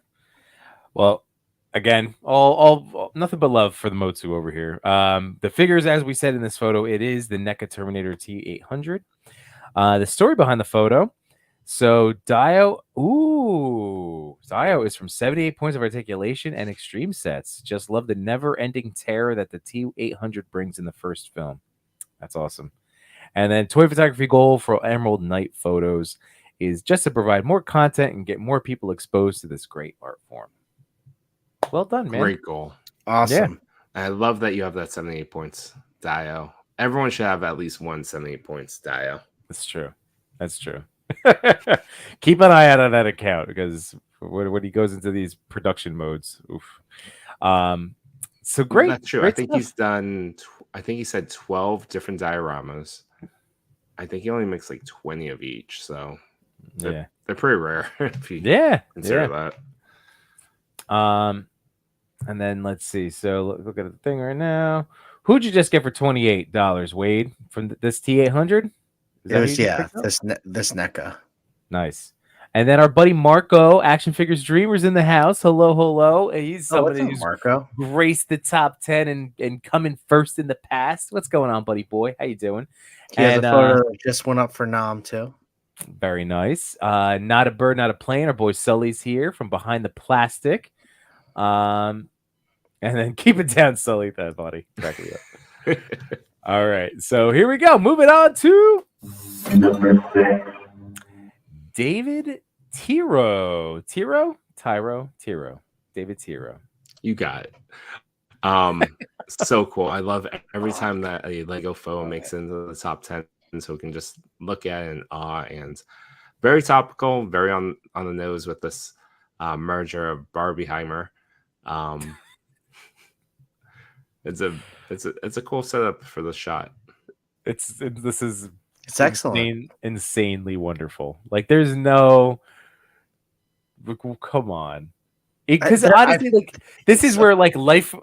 Well, again, all nothing but love for the Motu over here. The figures, as we said in this photo, it is the NECA Terminator T800. The story behind the photo. So Dio is from 78 points of articulation and extreme sets. Just love the never-ending terror that the T800 brings in the first film. That's awesome. And then toy photography goal for Emerald Knight photos is just to provide more content and get more people exposed to this great art form. Well done, man. Great goal. Awesome. Yeah. I love that you have that 78 points, Dio. Everyone should have at least one 78 points, Dio. That's true. Keep an eye out on that account because when he goes into these production modes, oof. So great. That's true. Great I think stuff. he's done. I think he said 12 different dioramas. I think he only makes like 20 of each. So they're pretty rare. If you consider that. And then let's see. So look at the thing right now. Who'd you just get for $28, Wade, from this T800? This NECA. Nice. And then our buddy Marco, Action Figures Dreamers in the house. Hello. And he's somebody who's Marco graced the top 10 and coming first in the past. What's going on, buddy boy? How you doing? Yeah, the photo just went up for Nom too. Very nice. Not a bird, not a plane. Our boy Sully's here from behind the plastic. And then keep it down, Sully. That buddy. Crack me up. All right. So here we go. Moving on to Number 6. David Tiro. David Tiro. You got it. So cool. I love every time that a Lego foe makes it into the top 10, so we can just look at it in awe. And very topical, very on the nose with this merger of Barbieheimer. It's a cool setup for the shot. It's excellent, insanely wonderful. Like there's no, come on, because honestly, like this is where like life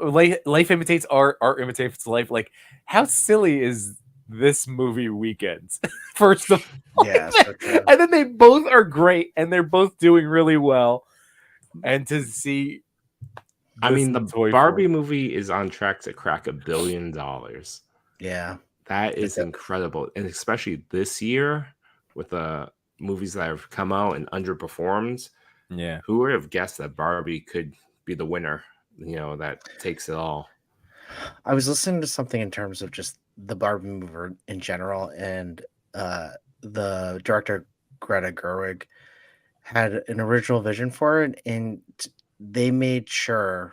imitates art imitates life. Like how silly is this movie Weekend? First of all, and then they both are great and they're both doing really well. And to see, I mean, the Barbie movie is on track to crack $1 billion. Yeah. That is incredible. And especially this year with the movies that have come out and underperformed. Yeah. Who would have guessed that Barbie could be the winner, that takes it all? I was listening to something in terms of just the Barbie movie in general, and the director, Greta Gerwig, had an original vision for it, and they made sure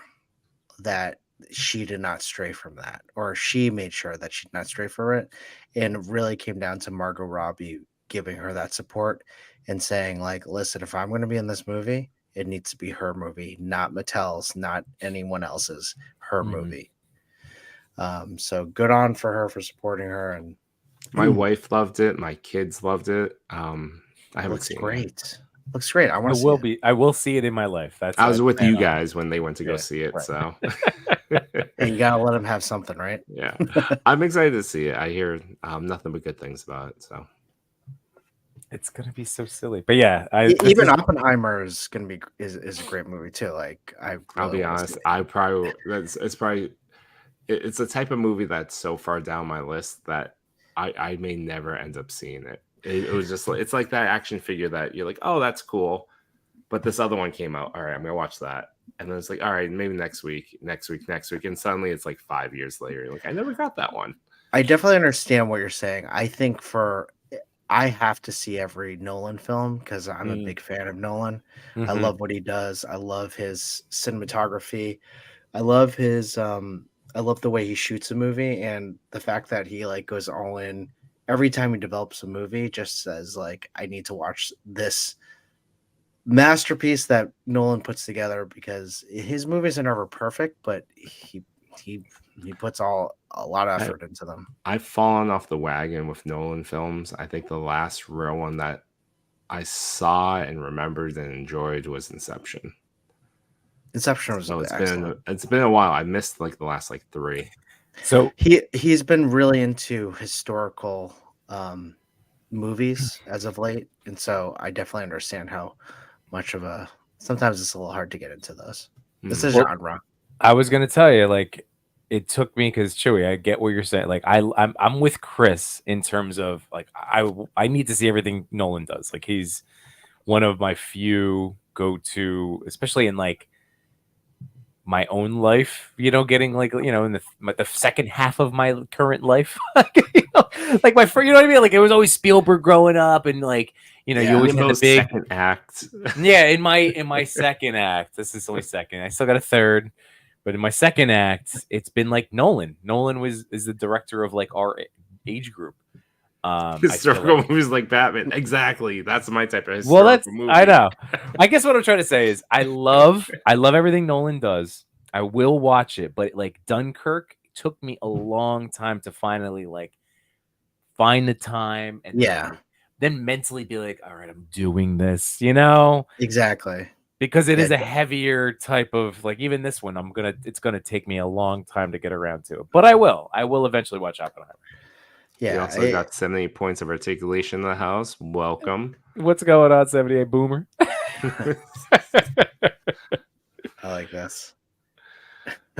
that she did not stray from that, or she made sure that she did not stray from it. And it really came down to Margot Robbie giving her that support and saying, like, listen, if I'm going to be in this movie, it needs to be her movie, not Mattel's, not anyone else's, her movie. So good on for her for supporting her. And my wife loved it. My kids loved it. I haven't seen it. Looks great. I will see it in my life. I was with you guys when they went to go see it. Right. So and you gotta let them have something, right? Yeah. I'm excited to see it. I hear nothing but good things about it. So It's gonna be so silly. But yeah, even Oppenheimer is gonna be is a great movie too. Like I'll be honest, it's a type of movie that's so far down my list that I may never end up seeing it. It was just like, it's like that action figure that you're like, oh, that's cool, but this other one came out. All right, I'm gonna watch that, and then it's like, all right, maybe next week, and suddenly it's like 5 years later. You're like, I never got that one. I definitely understand what you're saying. I think I have to see every Nolan film because I'm a big fan of Nolan. I love what he does. I love his cinematography. I love I love the way he shoots a movie, and the fact that he like goes all in every time he develops a movie. Just says like, I need to watch this masterpiece that Nolan puts together, because his movies are never perfect, but he puts a lot of effort into them. I've fallen off the wagon with Nolan films. I think the last real one that I saw and remembered and enjoyed was Inception. Inception was excellent. It's been a while. I missed like the last like 3. So he's been really into historical movies as of late, and so I definitely understand how much of a sometimes it's a little hard to get into those. This is genre. I was gonna tell you, like, it took me, because Chewy, I get what you're saying. Like, I'm with Chris in terms of like I need to see everything Nolan does. Like, he's one of my few go-to, especially in like my own life, you know, getting like, you know, in the second half of my current life, you know, like my friend, you know what I mean? Like, it was always Spielberg growing up, and like, you know, you always had the big second act. Yeah, in my second act, this is only second. I still got a third, but in my second act, it's been like Nolan. Nolan is the director of like our age group. Historical movies like Batman. Exactly. That's my type of historical movie. I know. I guess what I'm trying to say is I love everything Nolan does. I will watch it, but like Dunkirk took me a long time to finally like find the time and then mentally be like, all right, I'm doing this, you know? Exactly. Because it is a heavier type of, like, even this one, it's gonna take me a long time to get around to it. But I will eventually watch Oppenheimer. Yeah. You also got 78 points of articulation in the house. Welcome. What's going on, 78 Boomer? I like this.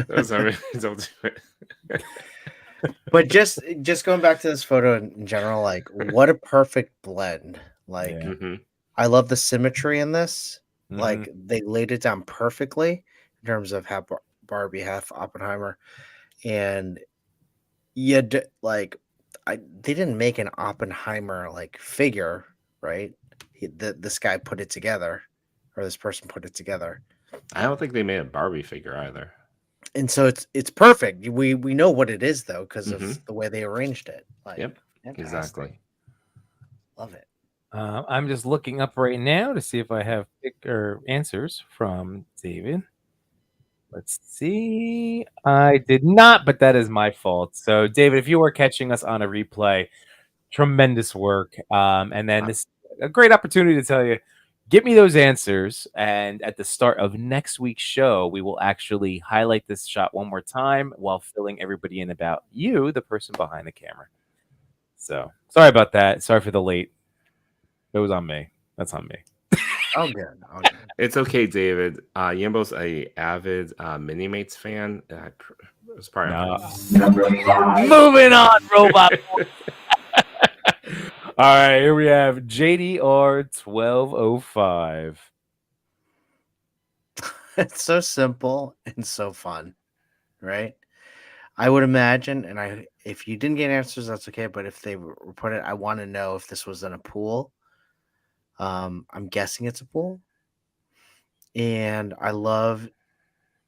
Don't do it. But just going back to this photo in general, like, what a perfect blend. Like, I love the symmetry in this. Like, they laid it down perfectly in terms of half Barbie, half Oppenheimer, and they didn't make an Oppenheimer like figure, right? This guy put it together, or this person put it together. I don't think they made a Barbie figure either. And so it's perfect. We know what it is though, because of the way they arranged it. Like, yep, exactly. Love it. I'm just looking up right now to see if I have answers from David. Let's see. I did not, but that is my fault. So, David, if you are catching us on a replay, tremendous work. And then this a great opportunity to tell you, get me those answers. And at the start of next week's show, we will actually highlight this shot one more time while filling everybody in about you, the person behind the camera. So, sorry about that. Sorry for the late. It was on me. That's on me. Oh, good. It's okay, David. Yimbo's a avid Minimates fan. It was probably moving on, robot. All right, here we have JDR 1205. It's so simple and so fun, right? I would imagine, and if you didn't get answers, that's okay. But if they report it, I want to know if this was in a pool. I'm guessing it's a pool. And I don't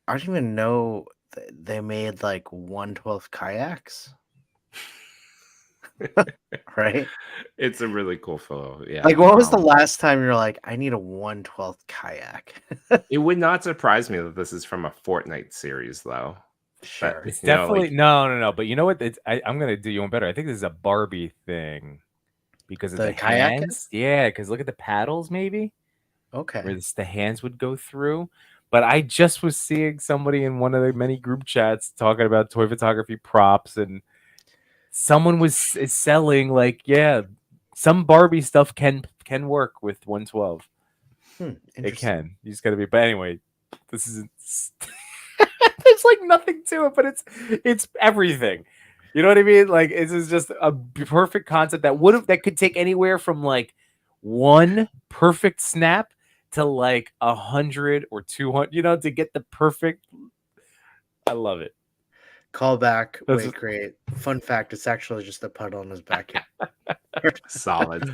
even know they made like 1/12 kayaks. Right? It's a really cool photo. Yeah. Like, what was the last time you're like, I need a 1/12 kayak? It would not surprise me that this is from a Fortnite series, though. Sure. It's definitely no. But you know what? I'm gonna do you one better. I think this is a Barbie thing because of the hands. Yeah, because look at the paddles, maybe. Okay. Where the hands would go through. But I just was seeing somebody in one of the many group chats talking about toy photography props, and someone is selling like, some Barbie stuff can can work with 112. It can. You just got to be. But anyway, this is. There's like nothing to it, but it's everything. You know what I mean? Like this is just a perfect concept that could take anywhere from like one perfect snap to like 100 or 200. You know, to get the perfect. I love it. Callback. Wait, great. Fun fact: it's actually just a puddle on his backyard. Solid.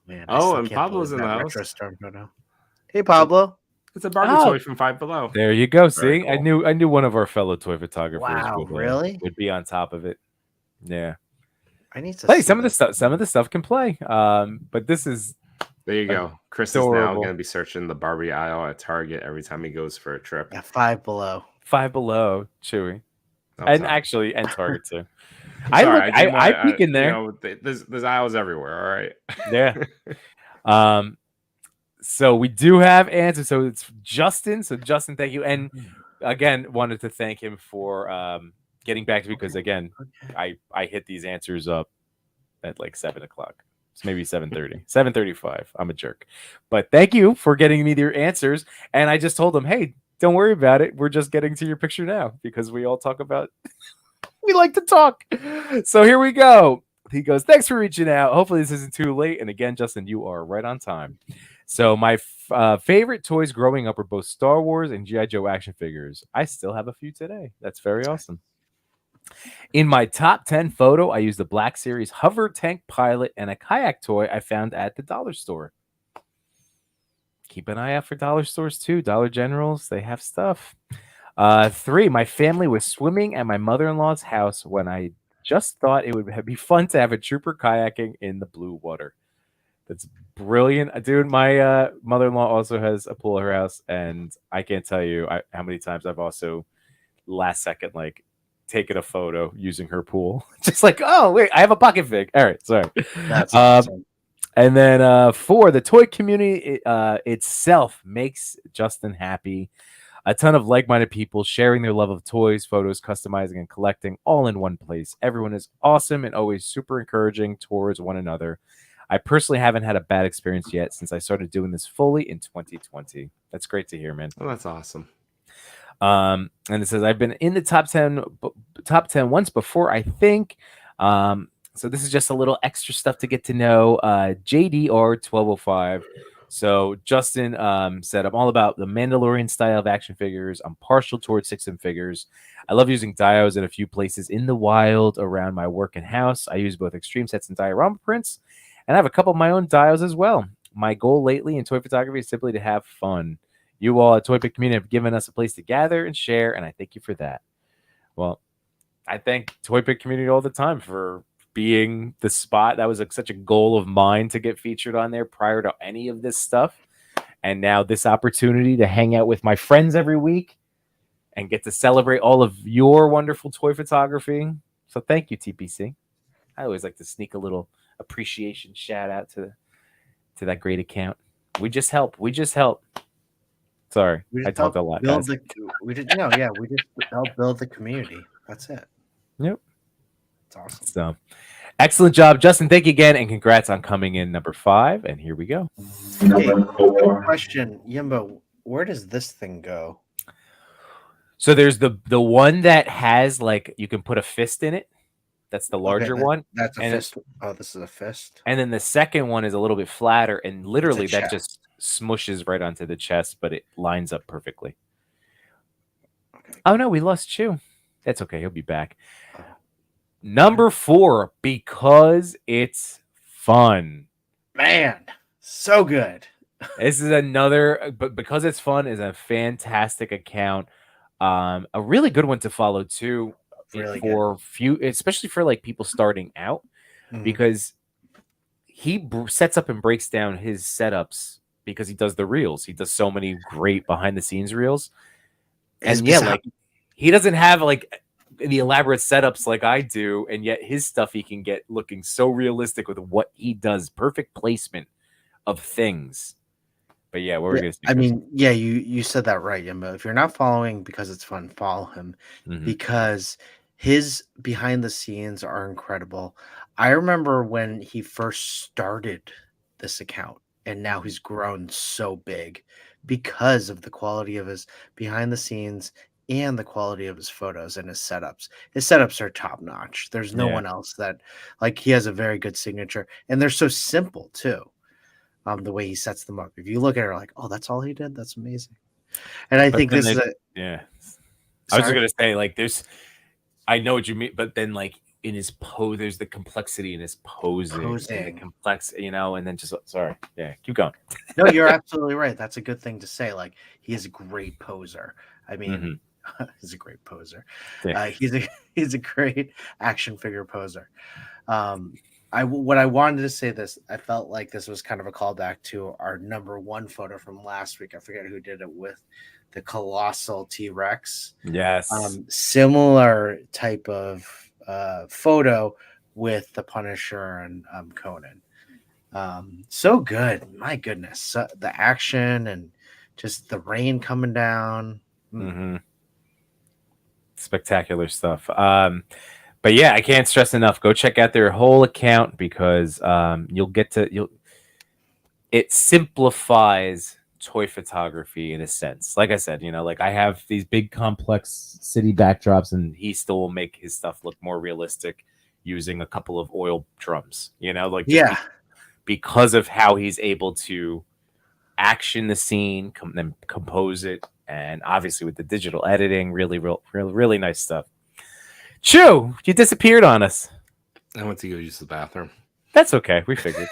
Man, and Pablo's in the house. Hey, Pablo. It's a Barbie toy from Five Below. There you go. See, cool. I knew one of our fellow toy photographers would be on top of it. Yeah. I need to play some of the stuff can play. But this is there you go. Chris is now going to be searching the Barbie aisle at Target every time he goes for a trip. Yeah, Five Below, Chewy, and Target too. Sorry, I peek in there. You know, there's aisles everywhere. All right. Yeah. So we do have answers. So it's Justin. So Justin, thank you. And again, wanted to thank him for getting back to me because again, I hit these answers up at like 7 o'clock. It's maybe 7:30, 7:35. I'm a jerk. But thank you for getting me your answers. And I just told him, hey, don't worry about it. We're just getting to your picture now because we all talk about we like to talk. So here we go. He goes, thanks for reaching out. Hopefully this isn't too late. And again, Justin, you are right on time. So my favorite toys growing up were both Star Wars and G.I. Joe action figures. I still have a few today. That's very awesome. In my top 10 photo, I used the Black Series hover tank pilot and a kayak toy I found at the dollar store. Keep an eye out for dollar stores too. Dollar Generals, they have stuff. 3, my family was swimming at my mother-in-law's house when I just thought it would be fun to have a trooper kayaking in the blue water. That's brilliant. Dude, my mother-in-law also has a pool at her house, and I can't tell you how many times I've also last second like taken a photo using her pool. Just like, oh, wait, I have a pocket fig. All right, sorry. That's awesome. And then 4, the toy community itself makes Justin happy. A ton of like-minded people sharing their love of toys, photos, customizing, and collecting all in one place. Everyone is awesome and always super encouraging towards one another. I personally haven't had a bad experience yet since I started doing this fully in 2020. That's great to hear, man. Oh, that's awesome. And it says I've been in the top 10 once before, I think. So this is just a little extra stuff to get to know. JDR 1205. So Justin said, I'm all about the Mandalorian style of action figures. I'm partial towards 6M figures. I love using dios in a few places in the wild around my work and house. I use both extreme sets and diorama prints. And I have a couple of my own dials as well. My goal lately in toy photography is simply to have fun. You all at Toy Pick Community have given us a place to gather and share, and I thank you for that. Well, I thank Toy Pick Community all the time for being the spot. That was such a goal of mine to get featured on there prior to any of this stuff. And now this opportunity to hang out with my friends every week and get to celebrate all of your wonderful toy photography. So thank you, TPC. I always like to sneak a little appreciation shout out to that great account. We just help. Sorry, I talked a lot. We just help build the community. That's it. Yep. It's awesome. So excellent job, Justin. Thank you again, and congrats on coming in number 5. And here we go. Hey, question, Yimbo, where does this thing go? So there's the one that has like you can put a fist in it. That's the larger one. That's a fist. Oh, this is a fist. And then the second one is a little bit flatter, and literally that just smushes right onto the chest, but it lines up perfectly. Okay. Oh no, we lost Chew. That's okay. He'll be back. Number 4, because it's fun. Man, so good. This is another, but because it's fun is a fantastic account. A really good one to follow too. Really for few, especially for like people starting out, because he sets up and breaks down his setups because he does the reels. He does so many great behind the scenes reels, and like he doesn't have like the elaborate setups like I do, and yet his stuff he can get looking so realistic with what he does. Perfect placement of things. But yeah, what we're gonna see. I mean, yeah, you said that right, Yimbo. If you're not following because it's fun, follow him because His behind the scenes are incredible. I remember when he first started this account, and now he's grown so big because of the quality of his behind the scenes and the quality of his photos and his setups. His setups are top notch. There's no one else that like he has a very good signature, and they're so simple too. The way he sets them up. If you look at it like, oh, that's all he did. That's amazing. And I think this is I was just gonna say like I know what you mean, but then like in his pose, there's the complexity in his posing. And the complex, and then just keep going. No, you're absolutely right. That's a good thing to say. Like he is a great poser. I mean, he's a great poser. Yeah. He's a great action figure poser. What I wanted to say this, I felt like this was kind of a callback to our number one photo from last week. I forget who did it with the colossal T-Rex. Yes. Similar type of photo with the Punisher and Conan. So good. My goodness. The action and just the rain coming down. Spectacular stuff. But yeah, I can't stress enough. Go check out their whole account because it simplifies toy photography in a sense. Like I said, like I have these big complex city backdrops, and he still will make his stuff look more realistic using a couple of oil drums. Because of how he's able to action the scene, then compose it, and obviously with the digital editing, really nice stuff. Chew, you disappeared on us. I went to go use the bathroom. That's okay. We figured.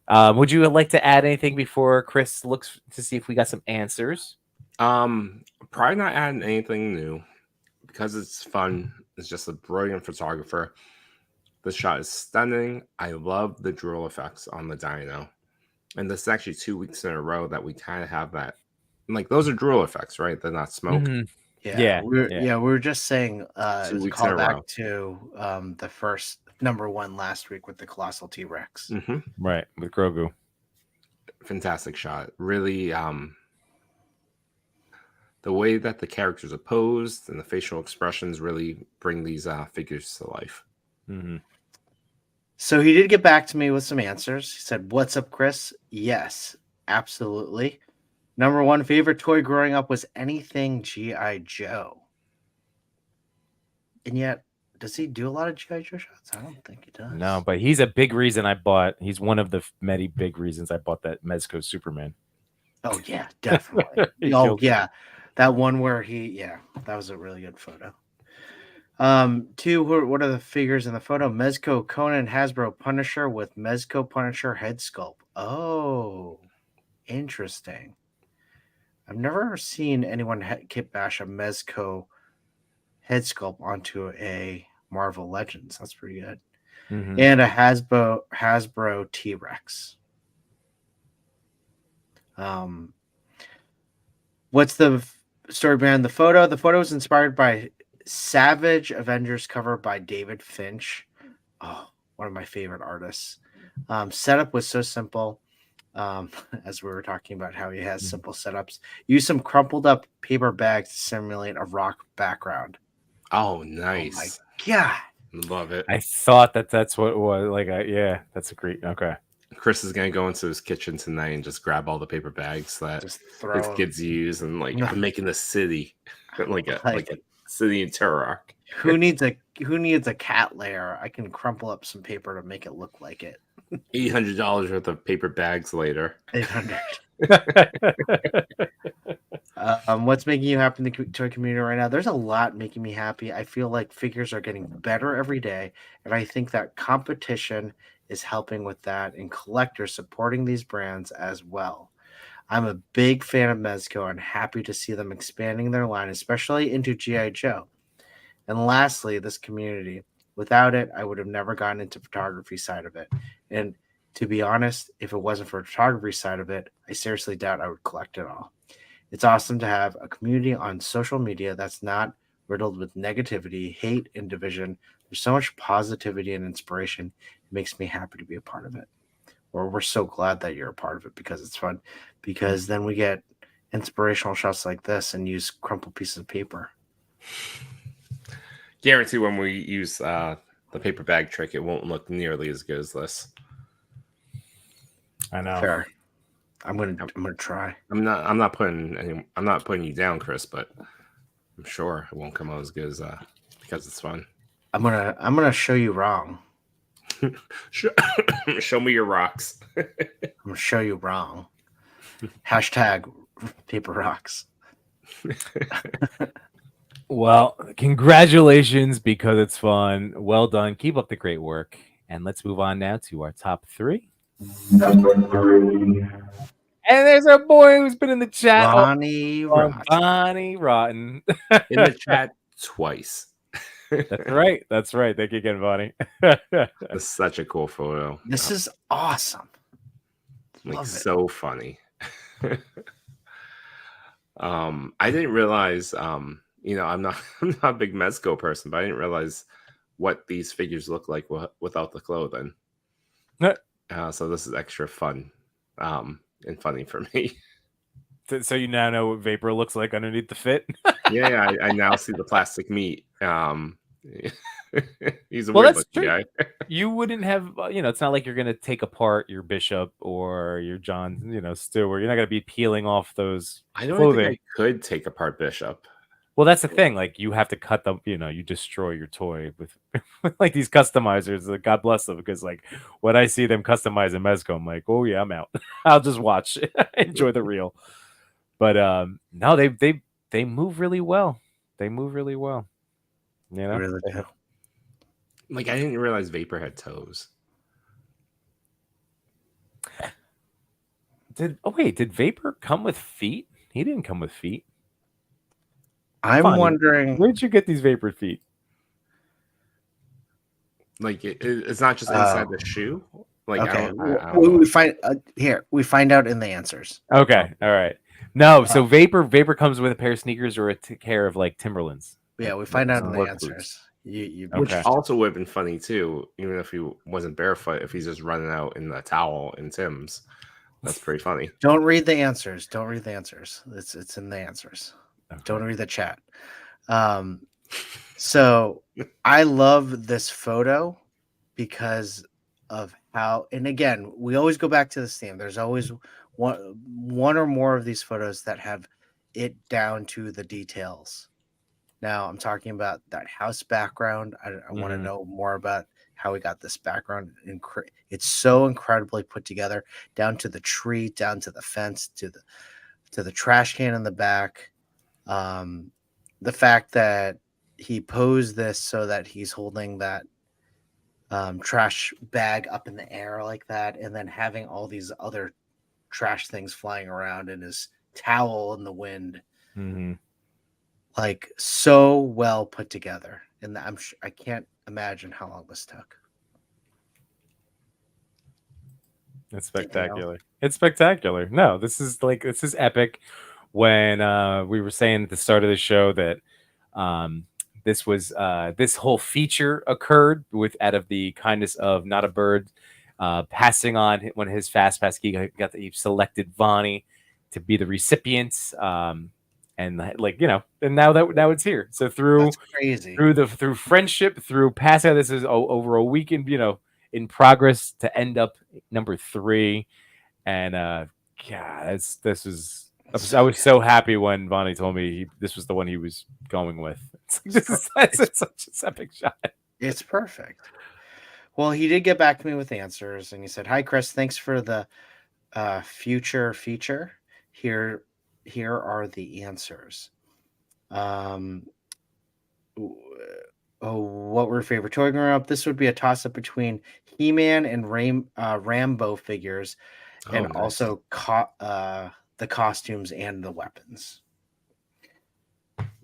Would you like to add anything before Chris looks to see if we got some answers? Probably not adding anything new because it's fun. It's just a brilliant photographer. The shot is stunning. I love the drill effects on the dino. And this is actually 2 weeks in a row that we kind of have that. Like those are drill effects, right? They're not smoke. We were just saying call back to the first number one last week with the colossal T-Rex. Right, with Grogu. Fantastic shot. Really the way that the characters are posed and the facial expressions really bring these figures to life. So he did get back to me with some answers. He said, "What's up, Chris?" Yes, absolutely. Number one favorite toy growing up was anything G.I. Joe. And yet, does he do a lot of G.I. Joe shots? I don't think he does. No, but he's a big reason he's one of the many big reasons I bought that Mezco Superman. Oh, yeah, definitely. That one where that was a really good photo. Two, what are the figures in the photo? Mezco, Conan, Hasbro, Punisher with Mezco Punisher head sculpt. Oh, interesting. I've never seen anyone kit bash a Mezco head sculpt onto a Marvel Legends. That's pretty good. And a Hasbro T-Rex. What's the story behind the photo? The photo is inspired by Savage Avengers cover by David Finch. Oh, one of my favorite artists. Setup was so simple. As we were talking about how he has simple setups. Use some crumpled up paper bags to simulate a rock background. Oh, nice. Oh my God. Love it. I thought that's what it was. That's a great. Okay. Chris is going to go into his kitchen tonight and just grab all the paper bags that his kids use. And I'm making the city like a city in Turok. Who needs a cat lair? I can crumple up some paper to make it look like it. $800 worth of paper bags later. 800. What's making you happy in the toy community right now? There's a lot making me happy. I feel like figures are getting better every day, and I think that competition is helping with that, and collectors supporting these brands as well. I'm a big fan of Mezco and happy to see them expanding their line, especially into G.I. Joe. And lastly, this community. Without it, I would have never gotten into photography side of it. And to be honest, if it wasn't for the photography side of it, I seriously doubt I would collect it all. It's awesome to have a community on social media that's not riddled with negativity, hate, and division. There's so much positivity and inspiration. It makes me happy to be a part of it. Or we're so glad that you're a part of it because it's fun. Because then we get inspirational shots like this and use crumpled pieces of paper. Guarantee when we use the paper bag trick, it won't look nearly as good as this. I know. Fair. I'm gonna try. I'm not putting you down, Chris, but I'm sure it won't come out as good as because it's fun. I'm gonna show you wrong. Show me your rocks. I'm gonna show you wrong. Hashtag paper rocks. Well, congratulations because it's fun. Well done. Keep up the great work. And let's move on now to our top 3. Number 3. And there's our boy who's been in the chat. Bonnie Rotten. Bonnie Rotten. In the chat twice. That's right. That's right. Thank you again, Bonnie. It's such a cool photo. This is awesome. Like so funny. I didn't realize I'm not a big Mezco person, but I didn't realize what these figures look like without the clothing. So this is extra fun and funny for me. So you now know what Vapor looks like underneath the fit? Yeah, I now see the plastic meat. He's a weird looking guy. You wouldn't have, it's not like you're going to take apart your Bishop or your John, Stewart. You're not going to be peeling off those I don't clothing. think I could take apart Bishop. Well, that's the thing. Like, you have to cut them, you destroy your toy with like these customizers. Like, God bless them, because like when I see them customizing Mezco, I'm like, oh yeah, I'm out. I'll just watch, enjoy the reel. But no, they move really well. They move really well. Really do. Like, I didn't realize Vapor had toes. Did Vapor come with feet? He didn't come with feet. I'm wondering, where'd you get these Vapor feet? Like, it's not just inside the shoe. Like, okay, I don't we find we find out in the answers. Okay, all right. No, so Vapor comes with a pair of sneakers or a pair of like Timberlands. Yeah, we find out in the answers. Which also would have been funny too, even if he wasn't barefoot. If he's just running out in the towel in Tim's, that's pretty funny. Don't read the answers. Don't read the answers. It's in the answers. Okay. Don't read the chat. So I love this photo because of how, and again, we always go back to this theme. There's always one or more of these photos that have it down to the details. Now I'm talking about that house background. I want to know more about how we got this background. It's so incredibly put together, down to the tree, down to the fence, to the trash can in the back. The fact that he posed this so that he's holding that trash bag up in the air like that, and then having all these other trash things flying around in his towel in the wind. Mm-hmm. Like, so well put together, and I can't imagine how long this took. It's spectacular. It's spectacular. No, this is epic. When we were saying at the start of the show that this whole feature occurred out of the kindness of Not a Bird passing on when his Fast Pass geek got the selected Vonnie to be the recipient. And and now it's here. So through friendship, through passing, this is over a weekend, in progress to end up number 3. And I was so happy when Vonnie told me this was the one he was going with. It's such an epic shot. It's perfect. Well, he did get back to me with answers, and he said, "Hi, Chris. Thanks for the future feature. Here are the answers. What were your favorite toy growing up? This would be a toss-up between He-Man and Rambo figures, and nice. Also the costumes and the weapons.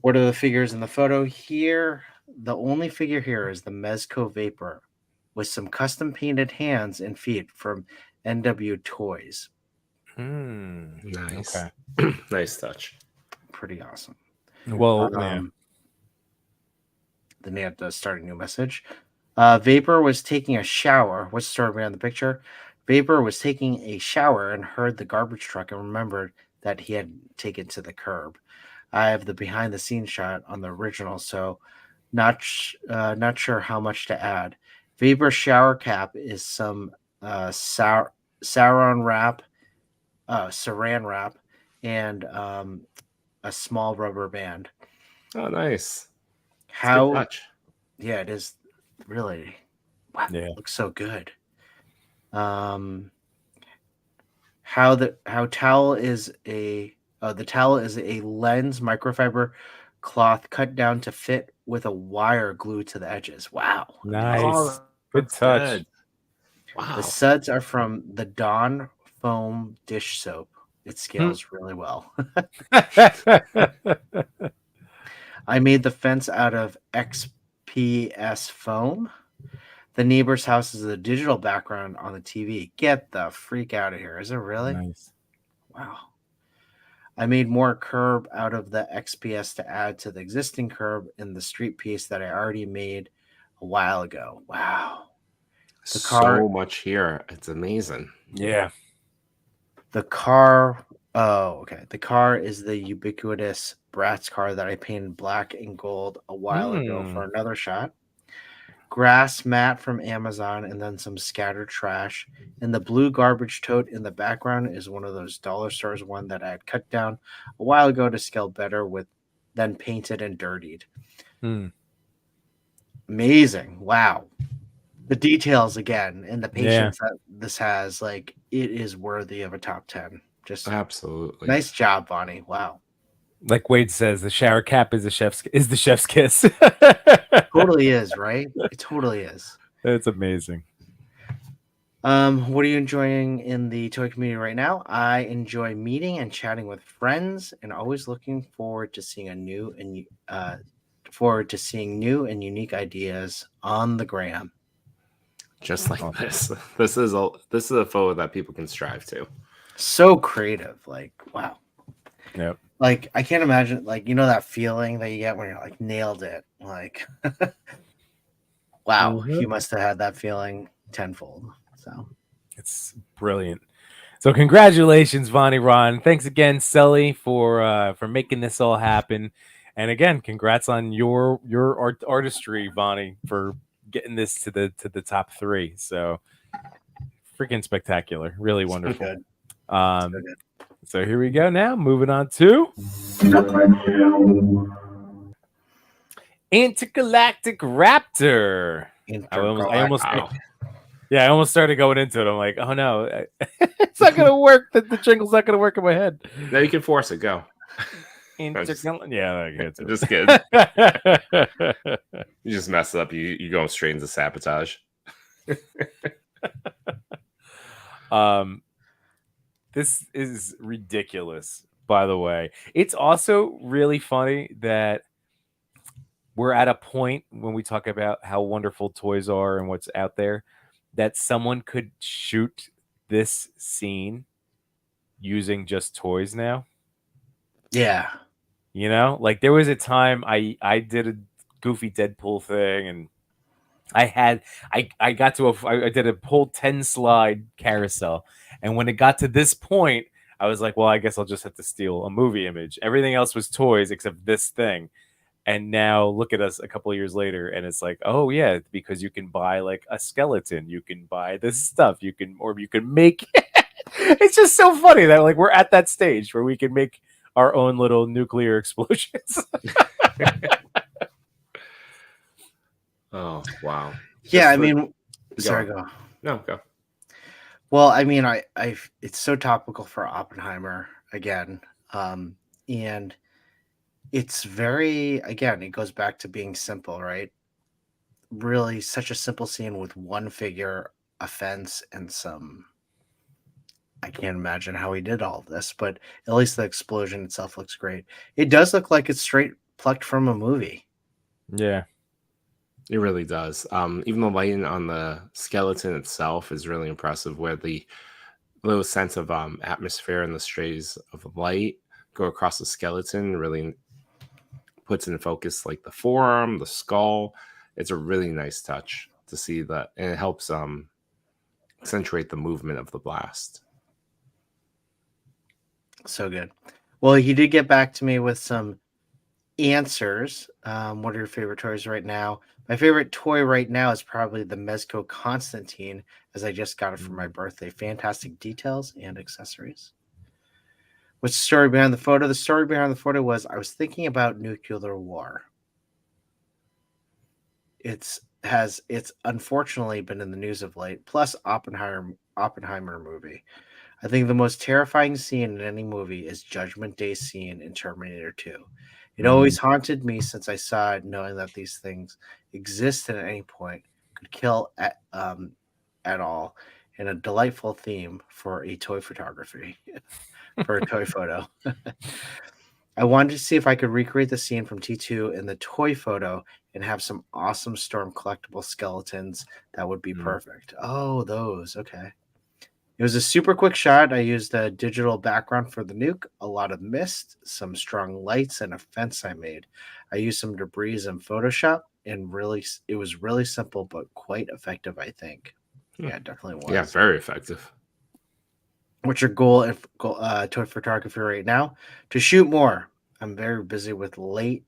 What are the figures in the photo here? The only figure here is the Mezco Vapor with some custom painted hands and feet from NW Toys. Nice. Okay. Nice touch. Pretty awesome. Well, then they have to start a new message. Vapor was taking a shower. What's the story behind the picture? Vapor was taking a shower and heard the garbage truck and remembered that he had taken to the curb. I have the behind the scenes shot on the original, so Not sure how much to add. Weber shower cap is some saran wrap, and a small rubber band. Oh, nice. How? Good touch. Yeah, it is really. Wow, Yeah. it looks so good. How towel is the towel is a lens microfiber cloth cut down to fit with a wire glued to the edges. Wow. Nice. Oh, Good that's touch. good. Wow. The suds are from the Dawn foam dish soap. It scales really well. I made the fence out of XPS foam. The neighbor's house is a digital background on the TV. Get the freak out of here. Is it really? Nice. Wow. I made more curb out of the XPS to add to the existing curb in the street piece that I already made a while ago. Wow. So much here. It's amazing. Yeah. The car. Oh, okay. The car is the ubiquitous Bratz car that I painted black and gold a while ago for another shot. Grass mat from Amazon, and then some scattered trash. And the blue garbage tote in the background is one of those dollar stores one that I had cut down a while ago to scale better with, then painted and dirtied. Amazing. Wow. The details again and the patience that this has, like, it is worthy of a top 10. Just absolutely nice job, Bonnie. Wow. Like Wade says, the shower cap is the chef's kiss. Totally is, right? It totally is. It's amazing. What are you enjoying in the toy community right now? I enjoy meeting and chatting with friends, and always looking forward to seeing new and unique ideas on the gram. Just like this. This is a photo that people can strive to. So creative, like wow. Yep. Like I can't imagine, like that feeling that you get when you're like nailed it. Like wow, he must have had that feeling tenfold. So it's brilliant. So congratulations, Vonnie Ron. Thanks again, Sully, for making this all happen. And again, congrats on your artistry, Vonnie, for getting this to the top 3. So freaking spectacular. Really wonderful. So good. So here we go now. Moving on to Intergalactic Raptor. I almost started going into it. I'm like, oh no, it's not gonna work. The jingle's not gonna work in my head. No, you can force it. Go. Yeah, I get it. Just kidding. You just mess it up. You go straight into sabotage. This is ridiculous, by the way. It's also really funny that we're at a point when we talk about how wonderful toys are and what's out there, that someone could shoot this scene using just toys now. Yeah. Like there was a time I did a goofy Deadpool thing, and I did a whole 10 slide carousel. And when it got to this point, I was like, well, I guess I'll just have to steal a movie image. Everything else was toys except this thing. And now look at us a couple of years later, and it's like, oh yeah, because you can buy like a skeleton, you can buy this stuff, you can make. It's just so funny that like we're at that stage where we can make our own little nuclear explosions. Oh wow! Yeah, sorry, go. No, go. Well, I mean, I it's so topical for Oppenheimer again, and it's very, again, it goes back to being simple, right? Really, such a simple scene with one figure, a fence, and some. I can't imagine how he did all of this, but at least the explosion itself looks great. It does look like it's straight plucked from a movie. Yeah. It really does. Even the lighting on the skeleton itself is really impressive, where the little sense of atmosphere and the strays of light go across the skeleton really puts in focus like the forearm, the skull. It's a really nice touch to see that, and it helps accentuate the movement of the blast. So good. Well, he did get back to me with some answers. What are your favorite toys right now? My favorite toy right now is probably the Mezco Constantine, as I just got it for my birthday. Fantastic details and accessories. What's the story behind the photo? The story behind the photo was I was thinking about nuclear war. It's unfortunately been in the news of late. Plus Oppenheimer movie. I think the most terrifying scene in any movie is Judgment Day scene in Terminator 2. It always haunted me since I saw it, knowing that these things exist at any point, could kill at all, and a delightful theme for a toy photography, for a toy photo. I wanted to see if I could recreate the scene from T2 in the toy photo and have some awesome Storm collectible skeletons. That would be perfect. Oh, those. Okay. It was a super quick shot. I used a digital background for the nuke, a lot of mist, some strong lights, and a fence I made. I used some debris in Photoshop, and it was really simple but quite effective, I think. Yeah, it definitely was. Yeah, very effective. What's your goal in toy photography right now? To shoot more. I'm very busy of late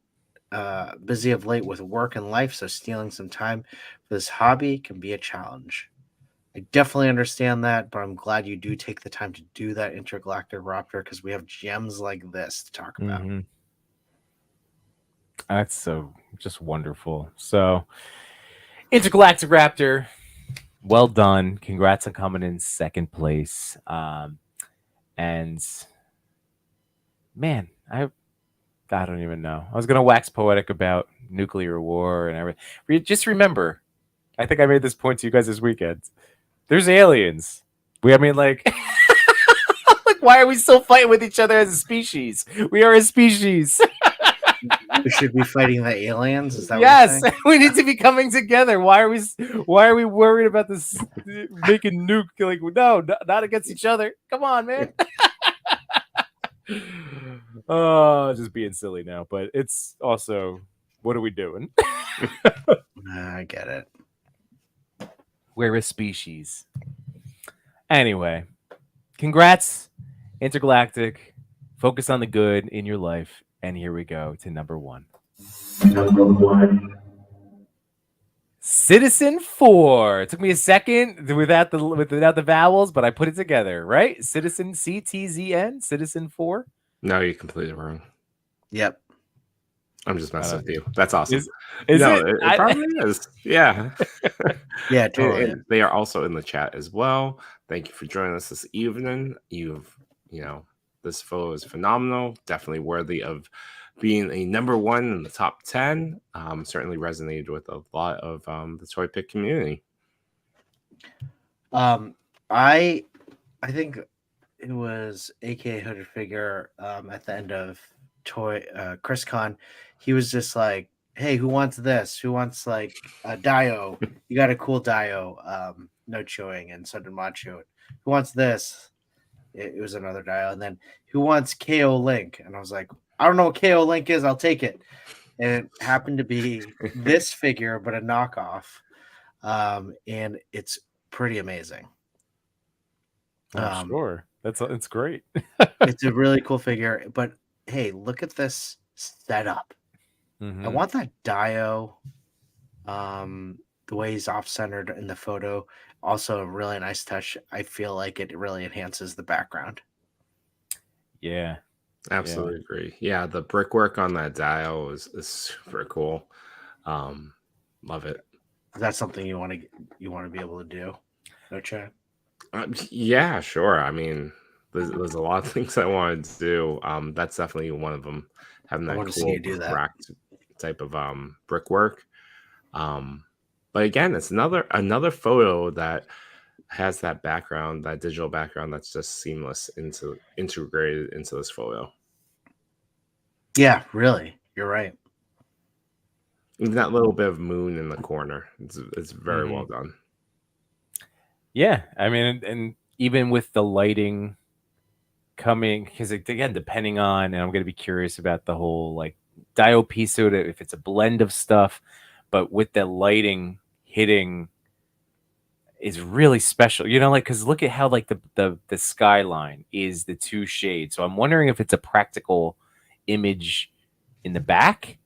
with work and life, so stealing some time for this hobby can be a challenge. I definitely understand that, but I'm glad you do take the time to do that, Intergalactic Raptor, because we have gems like this to talk about. That's so just wonderful. So, Intergalactic Raptor, well done. Congrats on coming in second place. And man, I don't even know. I was gonna wax poetic about nuclear war and everything. Just remember, I think I made this point to you guys this weekend. There's aliens. Like why are we still fighting with each other as a species? We are a species. We should be fighting the aliens. Is that yes? What you're saying? We need to be coming together. Why are we worried about this making nuke? Like, no, not against each other. Come on, man. Oh, just being silly now, but it's also, what are we doing? I get it. We're a species. Anyway, congrats, Intergalactic. Focus on the good in your life. And here we go to number one. Number 1. Citizen 4. It took me a second without the vowels, but I put it together, right? Citizen CTZN, Citizen 4. No, you're completely wrong. Yep. I'm just messing with you. That's awesome. Is it probably is. Yeah. Yeah, totally. They are also in the chat as well. Thank you for joining us this evening. This photo is phenomenal. Definitely worthy of being a number 1 in the top 10. Certainly resonated with a lot of the toy pick community. I think it was AKA Hooded Figure at the end of Chris Con. He was just like, hey, who wants this? Who wants like a Dio? You got a cool Dio, no chewing, and so did Machu. Who wants this? It was another Dio. And then who wants KO Link? And I was like, I don't know what KO Link is. I'll take it. And it happened to be this figure, but a knockoff. And it's pretty amazing. Sure. It's great. It's a really cool figure. But hey, look at this setup. I want that Dio. The way he's off-centered in the photo, also a really nice touch. I feel like it really enhances the background. Yeah, absolutely agree. Yeah, the brickwork on that Dio is super cool. Love it. That's something you want to be able to do. No chat. Yeah, sure. I mean, there's a lot of things I wanted to do. That's definitely one of them. Having that cool cracked type of brickwork. But again, it's another photo that has that background, that digital background that's just seamless integrated into this photo. Yeah, really. You're right. Even that little bit of moon in the corner. It's very well done. Yeah, I mean, and even with the lighting coming, because again, depending on, and I'm going to be curious about the whole like Dio piece of it, if it's a blend of stuff, but with the lighting hitting is really special, like, because look at how like the skyline is the 2 shades. So I'm wondering if it's a practical image in the back?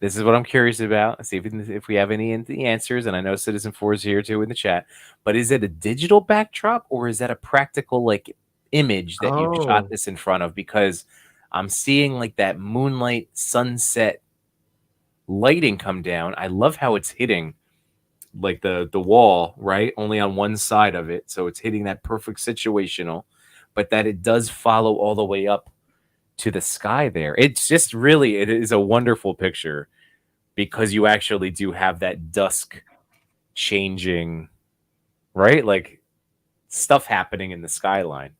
This is what I'm curious about. See if we have any answers. And I know Citizen 4 is here too in the chat. But is it a digital backdrop or is that a practical like image that you've shot this in front of? Because I'm seeing like that moonlight sunset lighting come down. I love how it's hitting like the wall, right? Only on one side of it. So it's hitting that perfect situational, but that it does follow all the way up to the sky there. It's just really, it is a wonderful picture because you actually do have that dusk changing, right? Like stuff happening in the skyline.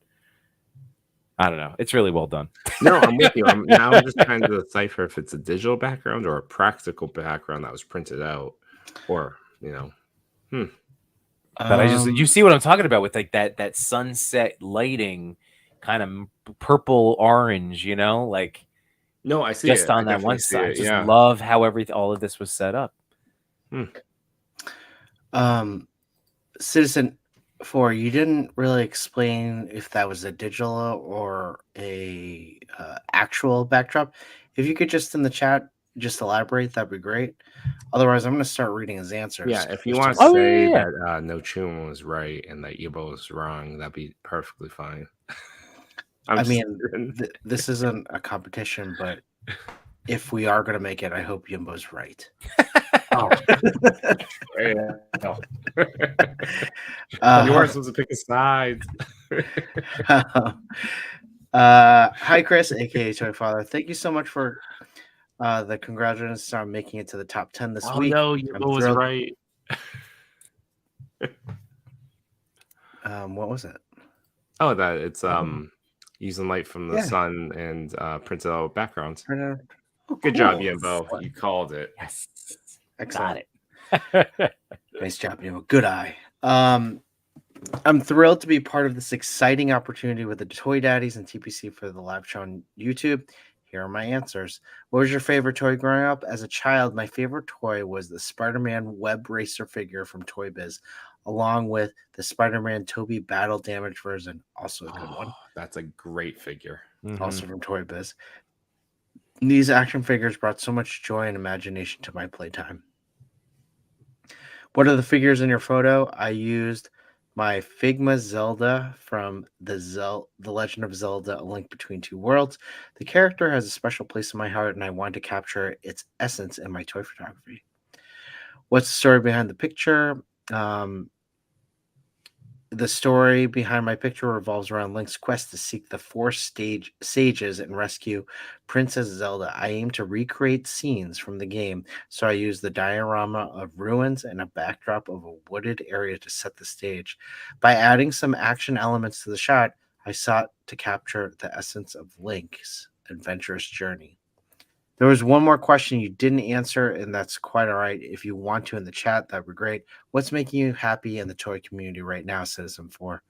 I don't know. It's really well done. No, I'm with you. I'm just trying to decipher if it's a digital background or a practical background that was printed out, or But you see what I'm talking about with like that sunset lighting, kind of purple orange, like. No, I see just it. on that one side. Just yeah. love how all of this was set up. Citizen 4, you didn't really explain if that was a digital or a actual backdrop. If you could just in the chat just elaborate, that'd be great. Otherwise, I'm going to start reading his answers. Yeah, if you want to say that No Chum was right and that Yibo was wrong, that'd be perfectly fine. This isn't a competition, but if we are going to make it, I hope Yimbo's right. You weren't supposed to pick a side. Hi, Chris, aka Toy Father. Thank you so much for the congratulations on making it to the top 10 this week. No, Yimbo was right. What was it? Oh, that it's using light from the sun and printed out backgrounds. Good job, Yimbo. You called it. Yes. Excellent. Nice job, Yimbo. Good eye. I'm thrilled to be part of this exciting opportunity with the Toy Daddies and TPC for the live show on YouTube. Here are my answers. What was your favorite toy growing up? As a child, my favorite toy was the Spider-Man web racer figure from Toy Biz, along with the Spider-Man Toby battle damage version, also a good one. That's a great figure. Also from Toy Biz. These action figures brought so much joy and imagination to my playtime. What are the figures in your photo? I used my Figma Zelda from the Legend of Zelda: A Link Between Two Worlds. The character has a special place in my heart, and I want to capture its essence in my toy photography. What's the story behind the picture? The story behind my picture revolves around Link's quest to seek the four sages and rescue Princess Zelda. I aim to recreate scenes from the game, so I use the diorama of ruins and a backdrop of a wooded area to set the stage. By adding some action elements to the shot, I sought to capture the essence of Link's adventurous journey. There was one more question you didn't answer, and that's quite all right. If you want to in the chat, that'd be great. What's making you happy in the toy community right now, Citizen 4?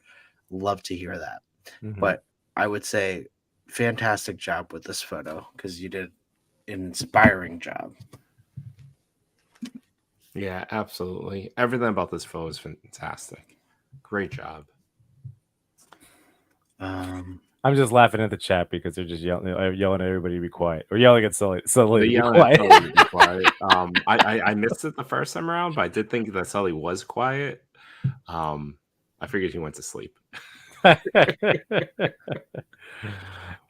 Love to hear that. But I would say fantastic job with this photo because you did an inspiring job. Yeah, absolutely. Everything about this photo is fantastic. Great job. I'm just laughing at the chat because they're just yelling at everybody to be quiet, or yelling at Sully to be quiet. At Sully to be quiet. I missed it the first time around, but I did think that Sully was quiet. I figured he went to sleep.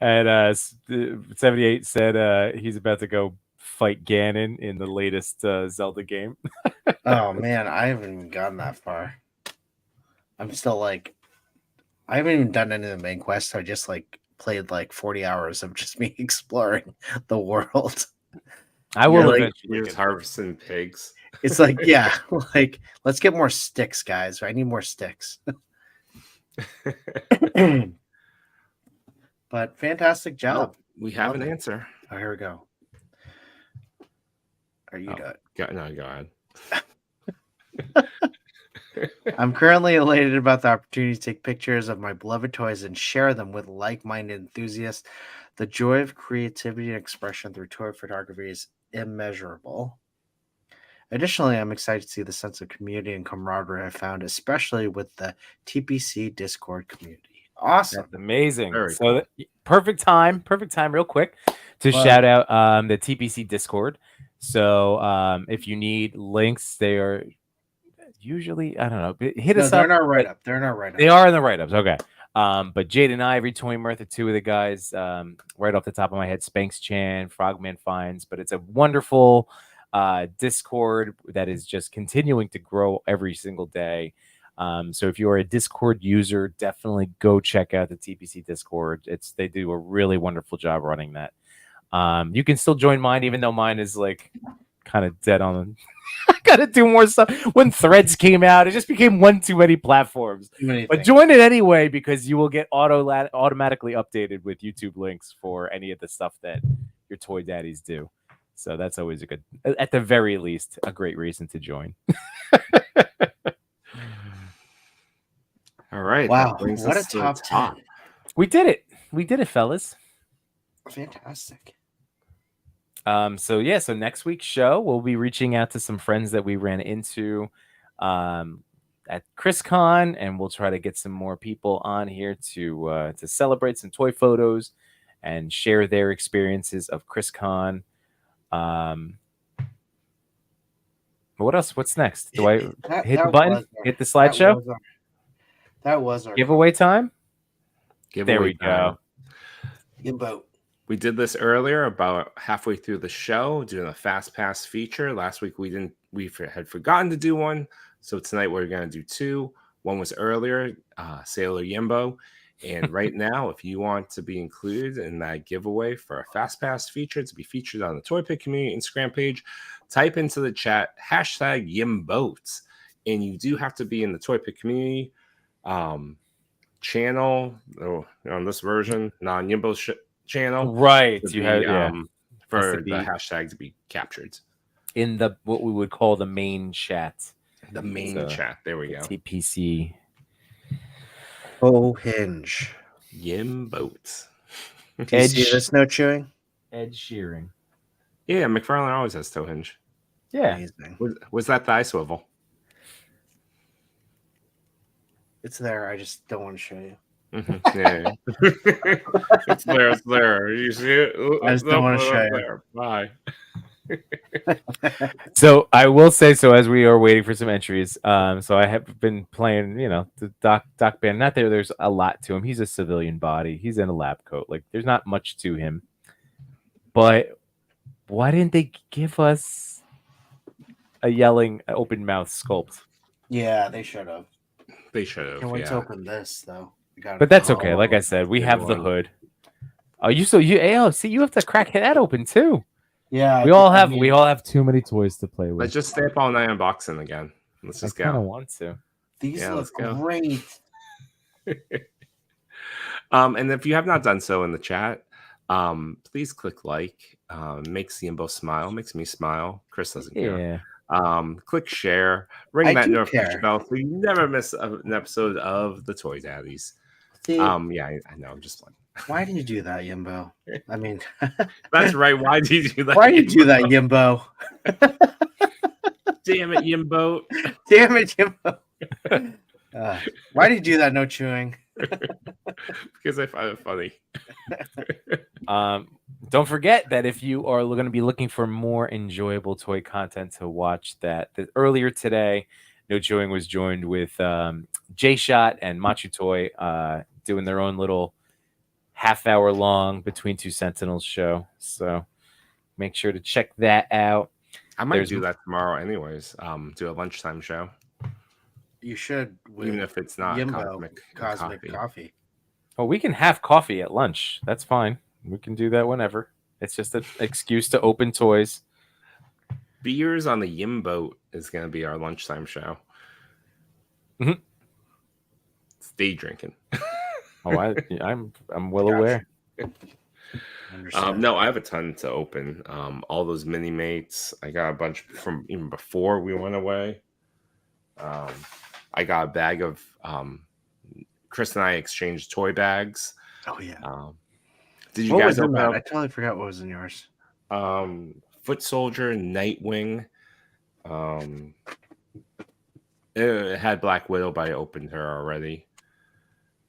And 78 said he's about to go fight Ganon in the latest Zelda game. Oh man, I haven't even gotten that far. I'm still like, I haven't even done any of the main quests. I just played 40 hours of just me exploring the world. I will eventually just harvesting pigs. It's let's get more sticks, guys. I need more sticks. But fantastic job. We have an answer. Oh, here we go. Are you done? No, go ahead. I'm currently elated about the opportunity to take pictures of my beloved toys and share them with like-minded enthusiasts. The joy of creativity and expression through toy photography is immeasurable. Additionally, I'm excited to see the sense of community and camaraderie I found, especially with the TPC Discord community. Awesome. That's amazing. Very cool. Perfect time, real quick, to shout out the TPC Discord. So if you need links, they are usually, I don't know, hit us up. They're in our write-up. They're in our write-up. They are in the write-ups. Okay. But Jade and I, Reed Toy Mirth, are two of the guys. Right off the top of my head, Spanx Chan, Frogman Finds. But it's a wonderful Discord that is just continuing to grow every single day. So if you're a Discord user, definitely go check out the TPC Discord. They do a really wonderful job running that. You can still join mine, even though mine is like kind of dead on. I gotta do more stuff. When Threads came out, it just became one too many platforms. But join it anyway, because you will get automatically updated with YouTube links for any of the stuff that your toy daddies do. So that's always a good, at the very least, a great reason to join. All right. Wow. What a top 10. We did it. We did it, fellas. Fantastic. So next week's show, we'll be reaching out to some friends that we ran into at ChrisCon, and we'll try to get some more people on here to celebrate some toy photos and share their experiences of ChrisCon. What else? What's next? Do I hit the button? Hit the slideshow? That was our giveaway time. There we go. Yimbo. We did this earlier, about halfway through the show, doing a Fast Pass feature. Last week we had forgotten to do one, so tonight we're going to do two. One was earlier, Sailor Yimbo, and right now, if you want to be included in that giveaway for a Fast Pass feature to be featured on the Toy Pit Community Instagram page, type into the chat #Yimboats, and you do have to be in the Toy Pit Community channel on this version, non-Yimbo channel, right? You have for the hashtag to be captured in the what we would call the main chat. The main chat. There we go. TPC. Oh, hinge. Yimboats. Do you see this no chewing? Ed Sheeran. Yeah, McFarlane always has toe hinge. Yeah. Was that thigh swivel? It's there. I just don't want to show you. Mm-hmm. Yeah. It's there. You see it? I just don't want to show you. Bye. So I will say, so as we are waiting for some entries, so I have been playing, the Doc Band. Not there's a lot to him. He's a civilian body. He's in a lab coat. Like, there's not much to him. But why didn't they give us a yelling open mouth sculpt? Yeah, they should have. They should have. Can't wait to open this though. But that's okay. Like I said, we have the hood. Oh, see, you have to crack that open too. Yeah, we all have too many toys to play with. Let's just stay up all night unboxing again. Let's just go. I kind of want to. These look great. And if you have not done so in the chat, please click like. Makes Yimbo smile. Makes me smile. Chris doesn't care. Click share. Ring that notification bell so you never miss an episode of the Toy Daddies. I know. I'm just like. Why do you do that, Yimbo? I mean, that's right. Why do you do that? Why do you do that, Yimbo? Damn it, Yimbo! Damn it, Yimbo! Why do you do that? No chewing. Because I find it funny. Don't forget that if you are going to be looking for more enjoyable toy content to watch, that earlier today, No Chewing was joined with J Shot and Machu Toy doing their own little half-hour long Between Two Sentinels show. So make sure to check that out. I might do that tomorrow anyways. Do a lunchtime show. You should. Even if it's not Yimbo, Cosmic Coffee. Oh, we can have coffee at lunch. That's fine. We can do that whenever. It's just an excuse to open toys. Beers on the Yimboat is going to be our lunchtime show. Mm-hmm. It's day drinking. Oh, I'm well aware. No, I have a ton to open. All those mini mates. I got a bunch from even before we went away. I got a bag of Chris and I exchanged toy bags. Oh yeah. Did you guys open up? I totally forgot what was in yours. Foot Soldier, Nightwing. It had Black Widow, but I opened her already.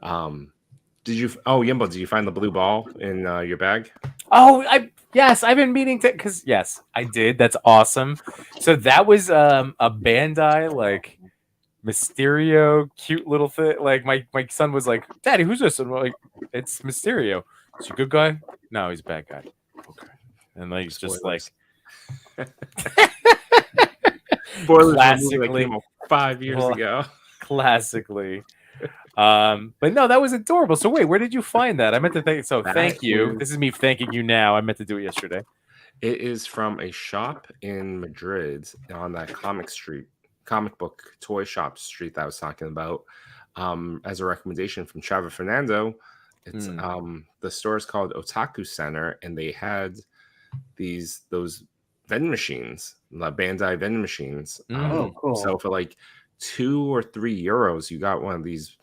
Yimbo, did you find the blue ball in your bag? Oh, I've been meaning to, because yes, I did. That's awesome. So that was a Bandai like Mysterio, cute little thing. Like my son was like, "Daddy, who's this?" And we're like, "It's Mysterio." Is he a good guy? No, he's a bad guy. Okay, and like just like classically, 5 years ago. Classically. But no, that was adorable. So wait, where did you find that? I meant to thank. So thank you. This is me thanking you now. I meant to do it yesterday. It is from a shop in Madrid on that comic book toy shop street that I was talking about. As a recommendation from Chava Fernando, it's the store is called Otaku Center, and they had those vending machines, the Bandai vending machines. Oh, cool. So for like €2 or €3, you got one of these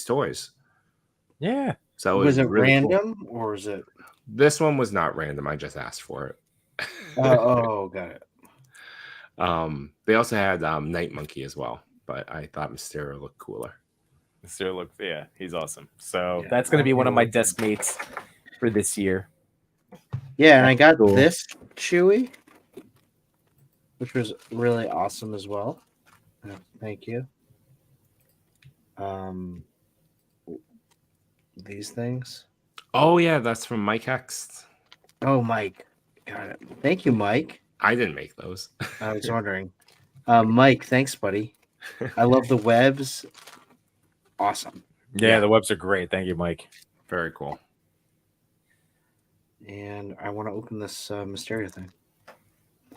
toys. Yeah. So was it really random cool. Or is it? This one was not random. I just asked for it. Oh, got it. They also had Night Monkey as well, but I thought Mysterio looked cooler. Mysterio looked, yeah, he's awesome. So that's going to be one of my desk mates for this year. Yeah, and I got this Chewy, which was really awesome as well. Thank you. These things. Oh yeah, that's from Mike Hext. Oh, Mike, got it. Thank you, Mike. I didn't make those. I was wondering. Mike, thanks, buddy. I love the webs. Awesome. Yeah, the webs are great. Thank you, Mike. Very cool. And I want to open this Mysterio thing.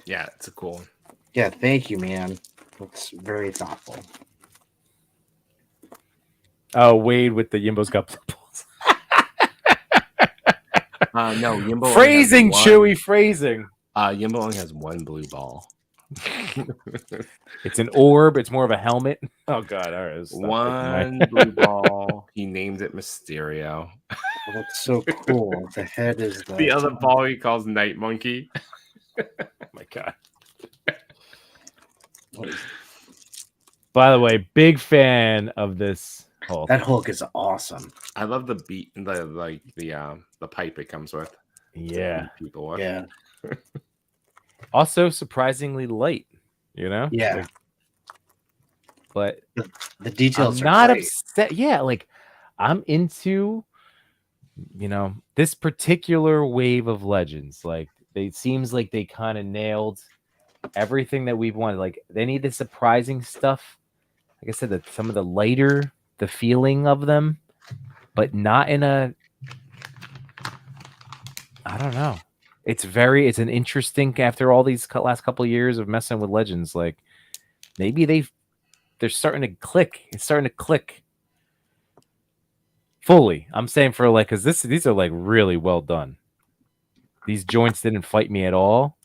Yeah, it's a cool one. Yeah, thank you, man. Looks very thoughtful. Oh, Wade with the Yimbo's got balls. No, Yimbo. Phrasing, Chewy, phrasing. Yimbo only has one blue ball. It's an orb. It's more of a helmet. Oh God! All right, one blue ball. He named it Mysterio. Oh, that's so cool. The head is the other ball he calls Night Monkey. Oh my God! By the way, big fan of this Hulk. That Hulk is awesome. I love the beat, the pipe it comes with. Yeah, people with. Yeah. Also surprisingly light, you know? Yeah. But the details I'm not upset. Yeah, like I'm into, this particular wave of Legends. Like it seems like they kind of nailed everything that we've wanted. Like they need the surprising stuff. Like I said, some of the lighter, the feeling of them, but not in a, I don't know. It's an interesting, after all these last couple of years of messing with Legends, like maybe they're starting to click. It's starting to click fully. I'm saying for like, because these are like really well done. These joints didn't fight me at all.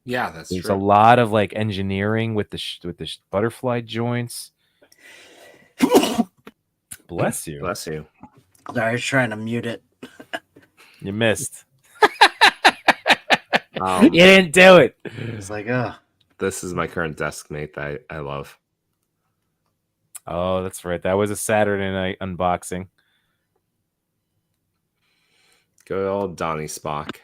Yeah, that's There's true. a lot of like engineering with the butterfly joints. Bless you. Bless you. Sorry, I was trying to mute it. You missed. You didn't do it. It's like, oh. This is my current desk mate that I love. Oh, that's right. That was a Saturday night unboxing. Good old Donnie Spock.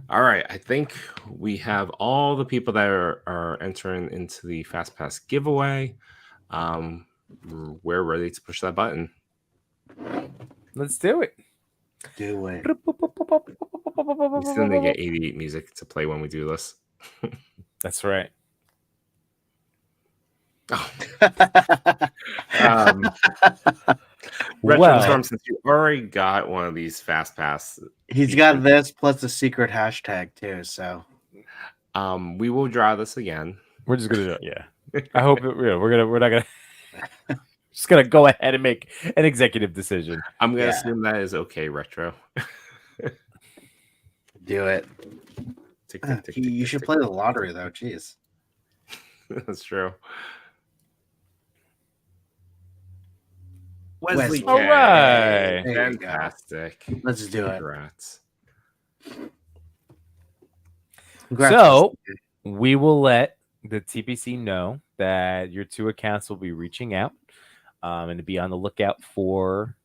All right, I think we have all the people that are entering into the Fast Pass giveaway. We're ready to push that button. Let's do it. Do it. We still need to get 88 music to play when we do this. That's right. Oh. Retro Storm, since you already got one of these Fast Pass, he's got this plus the secret hashtag too. So, we will draw this again. We're just gonna, I hope we're not gonna. Just gonna go ahead and make an executive decision. I'm gonna assume that is okay, Retro. Do it. You should play the lottery though. Jeez, that's true. Wesley K. All right. Fantastic. Let's do it. Congrats. So we will let the TPC know that your two accounts will be reaching out. and to be on the lookout for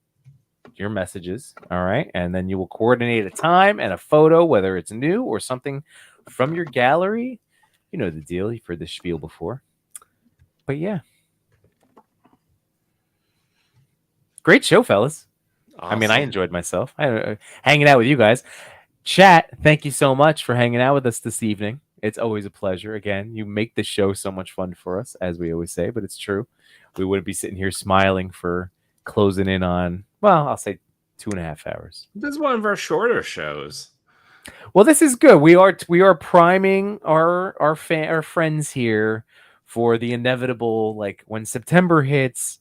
your messages. All right. And then you will coordinate a time and a photo, whether it's new or something from your gallery. You know the deal. You've heard this spiel before. But yeah. Great show, fellas. Awesome. I mean, I enjoyed myself. Hanging out with you guys. Chat, thank you so much for hanging out with us this evening. It's always a pleasure. Again, you make the show so much fun for us, as we always say, but it's true. We wouldn't be sitting here smiling for closing in on, well, I'll say 2.5 hours. This is one of our shorter shows. Well, this is good. We are priming our friends here for the inevitable, like when September hits,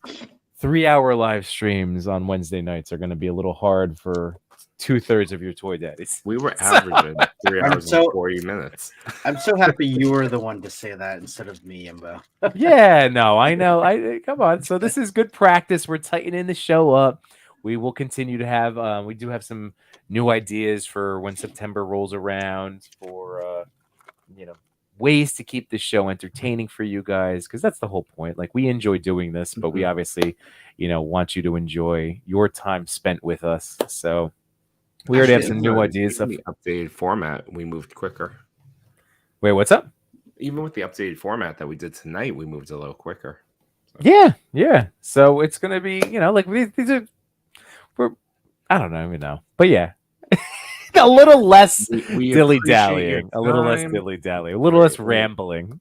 3-hour live streams on Wednesday nights are going to be a little hard for 2/3 of your toy daddies. We were averaging 3 hours and 40 minutes. I'm so happy you were the one to say that instead of me, Imbo. Yeah, no, I know. Come on. So this is good practice. We're tightening the show up. We will continue to have. We do have some new ideas for when September rolls around for ways to keep this show entertaining for you guys, because that's the whole point. Like, we enjoy doing this, but we obviously want you to enjoy your time spent with us. So we already have some new ideas. Even the updated format, we moved quicker. Wait, what's up? Even with the updated format that we did tonight, we moved a little quicker. So. Yeah. So it's gonna be, like these are. I don't even know, but yeah. A little less dilly-dallying, a little less dilly-dally, a little less rambling.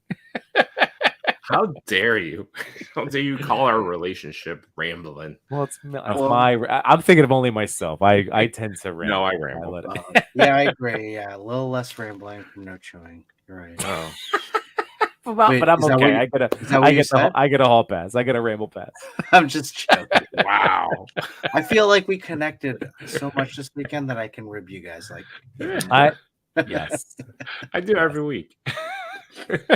How dare you? How dare you call our relationship rambling? Well, I'm thinking of only myself. I tend to ramble. No, I ramble. Yeah, I agree. Yeah, a little less rambling from no chewing. You're right. Oh. But I'm okay. I get a hall pass. I get a ramble pass. I'm just joking. Wow. I feel like we connected so much this weekend that I can rib you guys. Like, yes, I do every week.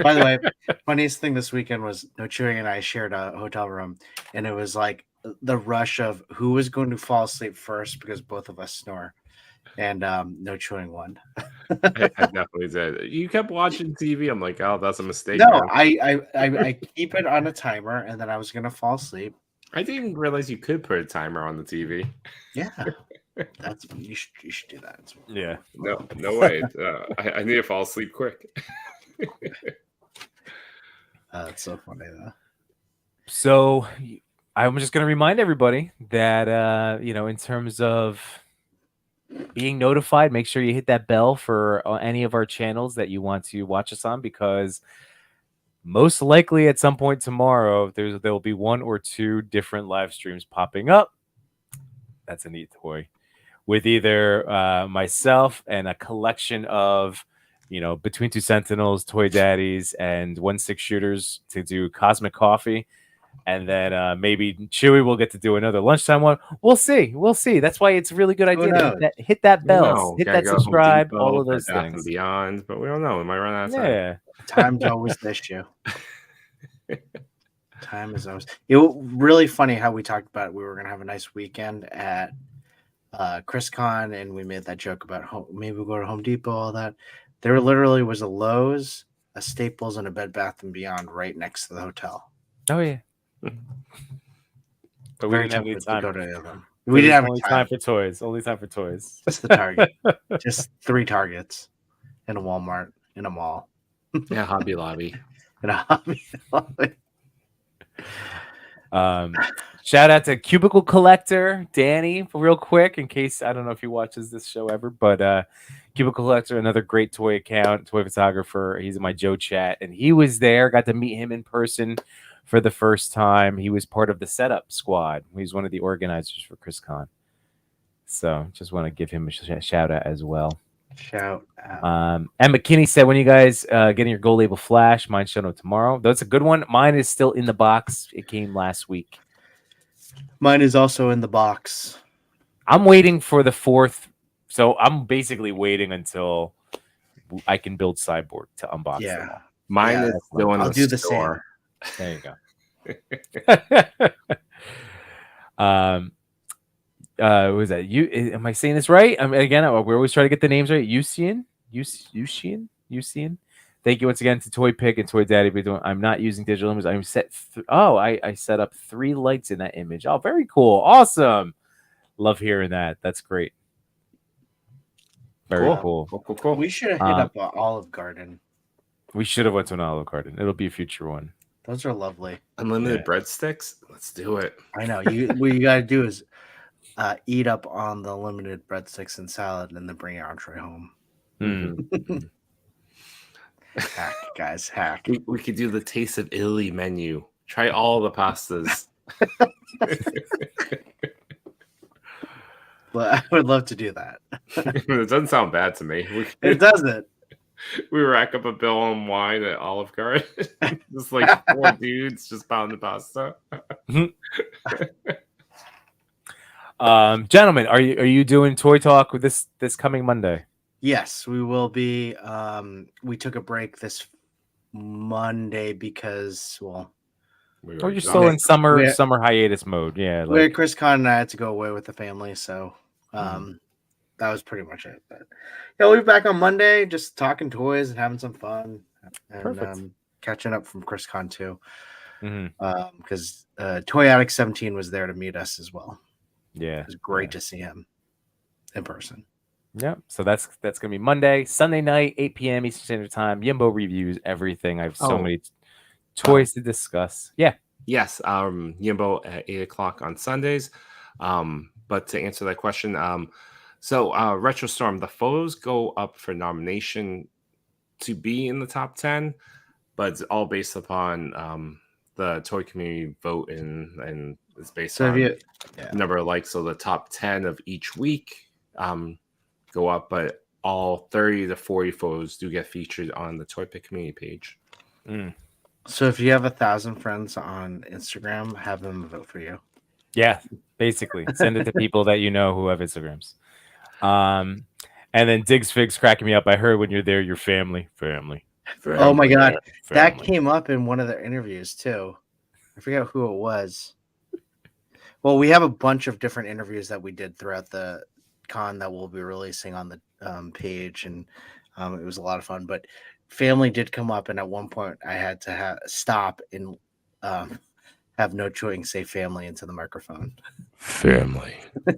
By the way, funniest thing this weekend was No Chewing and I shared a hotel room, and it was like the rush of who was going to fall asleep first because both of us snore. And No Chewing won. I definitely did. You kept watching TV. I'm like, oh, that's a mistake. No, I keep it on a timer, and then I was gonna fall asleep. I didn't realize you could put a timer on the TV. Yeah, that's you should do that. Yeah, no way. I need to fall asleep quick. That's so funny though. So I'm just gonna remind everybody that in terms of being notified, make sure you hit that bell for any of our channels that you want to watch us on, because most likely at some point tomorrow there will be 1 or 2 different live streams popping up. That's a neat toy with either myself and a collection of Between Two Sentinels, Toy Daddies, and 1/6 shooters to do Cosmic Coffee. And then maybe Chewy will get to do another lunchtime one. We'll see. That's why it's a really good idea to hit that bell, hit that subscribe, all of those things. And beyond, but we don't know. We might run out of time. Yeah. Time's always the issue. Time is always. It was really funny how we talked about we were going to have a nice weekend at ChrisCon, and we made that joke about maybe we'll go to Home Depot, all that. There literally was a Lowe's, a Staples, and a Bed Bath & Beyond right next to the hotel. Oh, yeah. But we didn't have any time. To go to them. We didn't have only time for toys. Only time for toys. Just the Target. Just 3 Targets in a Walmart, in a mall. Yeah, Hobby Lobby. In a Hobby Lobby. Shout out to Cubicle Collector Danny, real quick, in case I don't know if he watches this show ever, but Cubicle Collector, another great toy account, toy photographer. He's in my Joe chat, and he was there. Got to meet him in person for the first time. He was part of the setup squad. He's one of the organizers for ChrisCon. So just want to give him a shout out as well. Shout out. And McKinney said, when you guys getting your Gold Label Flash, mine showed up tomorrow. That's a good one. Mine is still in the box. It came last week. Mine is also in the box. I'm waiting for the 4th. So I'm basically waiting until I can build Cyborg to unbox them. Mine is still in the store. There you go. What was that? Am I saying this right? Again, we always try to get the names right. Yusian. Thank you once again to Toy Pick and Toy Daddy. I'm not using digital images. I'm set. I set up 3 lights in that image. Oh, very cool. Awesome. Love hearing that. That's great. Very cool. Cool. We should have hit up an Olive Garden. We should have went to an Olive Garden. It'll be a future one. Those are lovely. Unlimited breadsticks. Let's do it. I know. What you got to do is eat up on the limited breadsticks and salad, and then bring your entree home. Mm. Hack, guys, hack. We could do the Taste of Italy menu. Try all the pastas. But I would love to do that. It doesn't sound bad to me. It doesn't. We rack up a bill on wine at Olive Garden. Just like 4 dudes just pounding pasta. Gentlemen, are you doing Toy Talk with this coming Monday? Yes, we will be. We took a break this Monday because, you're still in summer hiatus mode. Yeah, like, Chris Con and I had to go away with the family, so that was pretty much it. But yeah, we'll be back on Monday, just talking toys and having some fun, and catching up from Chris Con too. Because Toy Addict 17 was there to meet us as well. Yeah, it was great to see him in person. Yeah, so that's gonna be Monday, Sunday night, 8 p.m. Eastern Standard Time. Yimbo reviews everything. I have so many toys to discuss. Yeah. Yes. Yimbo at 8 o'clock on Sundays. But to answer that question, so Retro Storm, the photos go up for nomination to be in the top 10, but it's all based upon the toy community vote and it's based on number of likes. So the top 10 of each week go up, but all 30 to 40 photos do get featured on the Toy Pick community page. So if you have 1,000 friends on Instagram, have them vote for you. Yeah, basically send it to people that you know who have Instagrams. And then Diggs Figs cracking me up. I heard when you're there, your family. Oh my God, that came up in one of their interviews too. I forget who it was. Well, we have a bunch of different interviews that we did throughout the con that we'll be releasing on the page, and it was a lot of fun. But family did come up, and at one point I had to stop and have no choice and say family into the microphone. Family. I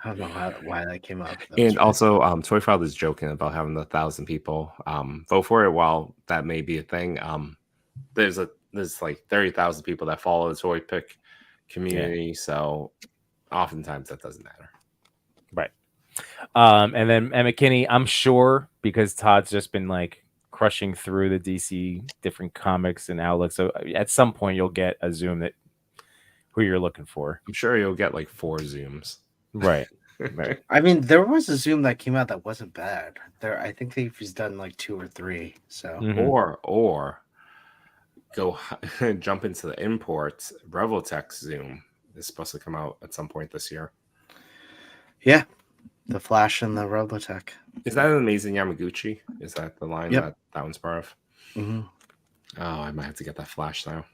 don't know why that came up. And also, Toy Father is joking about having 1,000 people vote for it. While that may be a thing, there's like 30,000 people that follow the Toy Pick community, so oftentimes that doesn't matter. Right. And then Emma Kinney, I'm sure, because Todd's just been like crushing through the DC different comics and outlooks, so at some point you'll get a Zoom that who you're looking for. I'm sure you'll get like 4 Zooms. Right. I mean, there was a Zoom that came out that wasn't bad. I think he's done like 2 or 3. So or go jump into the imports. Revoltech Zoom is supposed to come out at some point this year. Yeah, the Flash and the Robotech. Is that an Amazing Yamaguchi? Is that the line that one's part of? Oh, I might have to get that Flash now.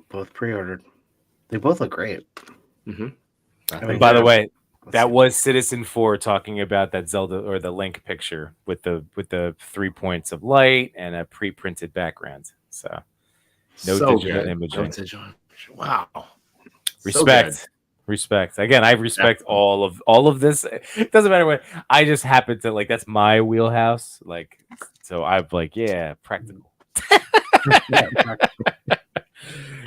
Both pre-ordered. They both look great. I mean, by the way, that was Citizen 4 talking about that Zelda or the Link picture with the 3 points of light and a pre-printed background. So no digital imaging. Wow. Respect. Again, I respect all of this. It doesn't matter what. I just happen to like. That's my wheelhouse. Like, so I'm like, yeah, practical.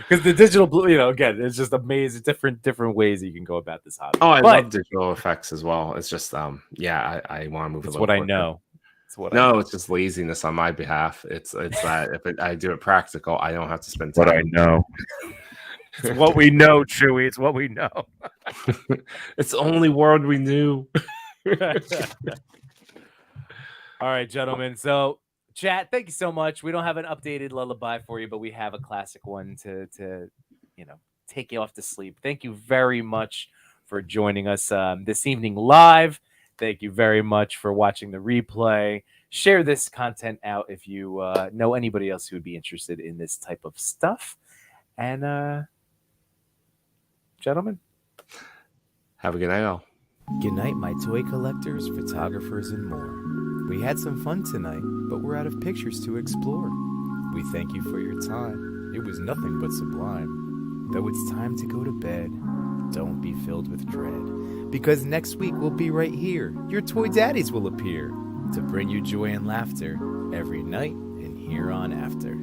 Because the digital, again, it's just amazing. Different ways you can go about this hobby. Oh, I love digital effects as well. It's just, I want to move. It's what I know. It's just laziness on my behalf. It's that if I do it practical, I don't have to spend time. What I know. It's what we know, Chewy. It's what we know. It's the only world we knew. All right, gentlemen. So, chat, thank you so much. We don't have an updated lullaby for you, but we have a classic one to take you off to sleep. Thank you very much for joining us this evening live. Thank you very much for watching the replay. Share this content out if you know anybody else who would be interested in this type of stuff. And gentlemen, have a good night all. Good night, my toy collectors, photographers, and more. We had some fun tonight, but we're out of pictures to explore. We thank you for your time. It was nothing but sublime. Though it's time to go to bed, don't be filled with dread, because next week we'll be right here. Your toy daddies will appear to bring you joy and laughter every night and here on after.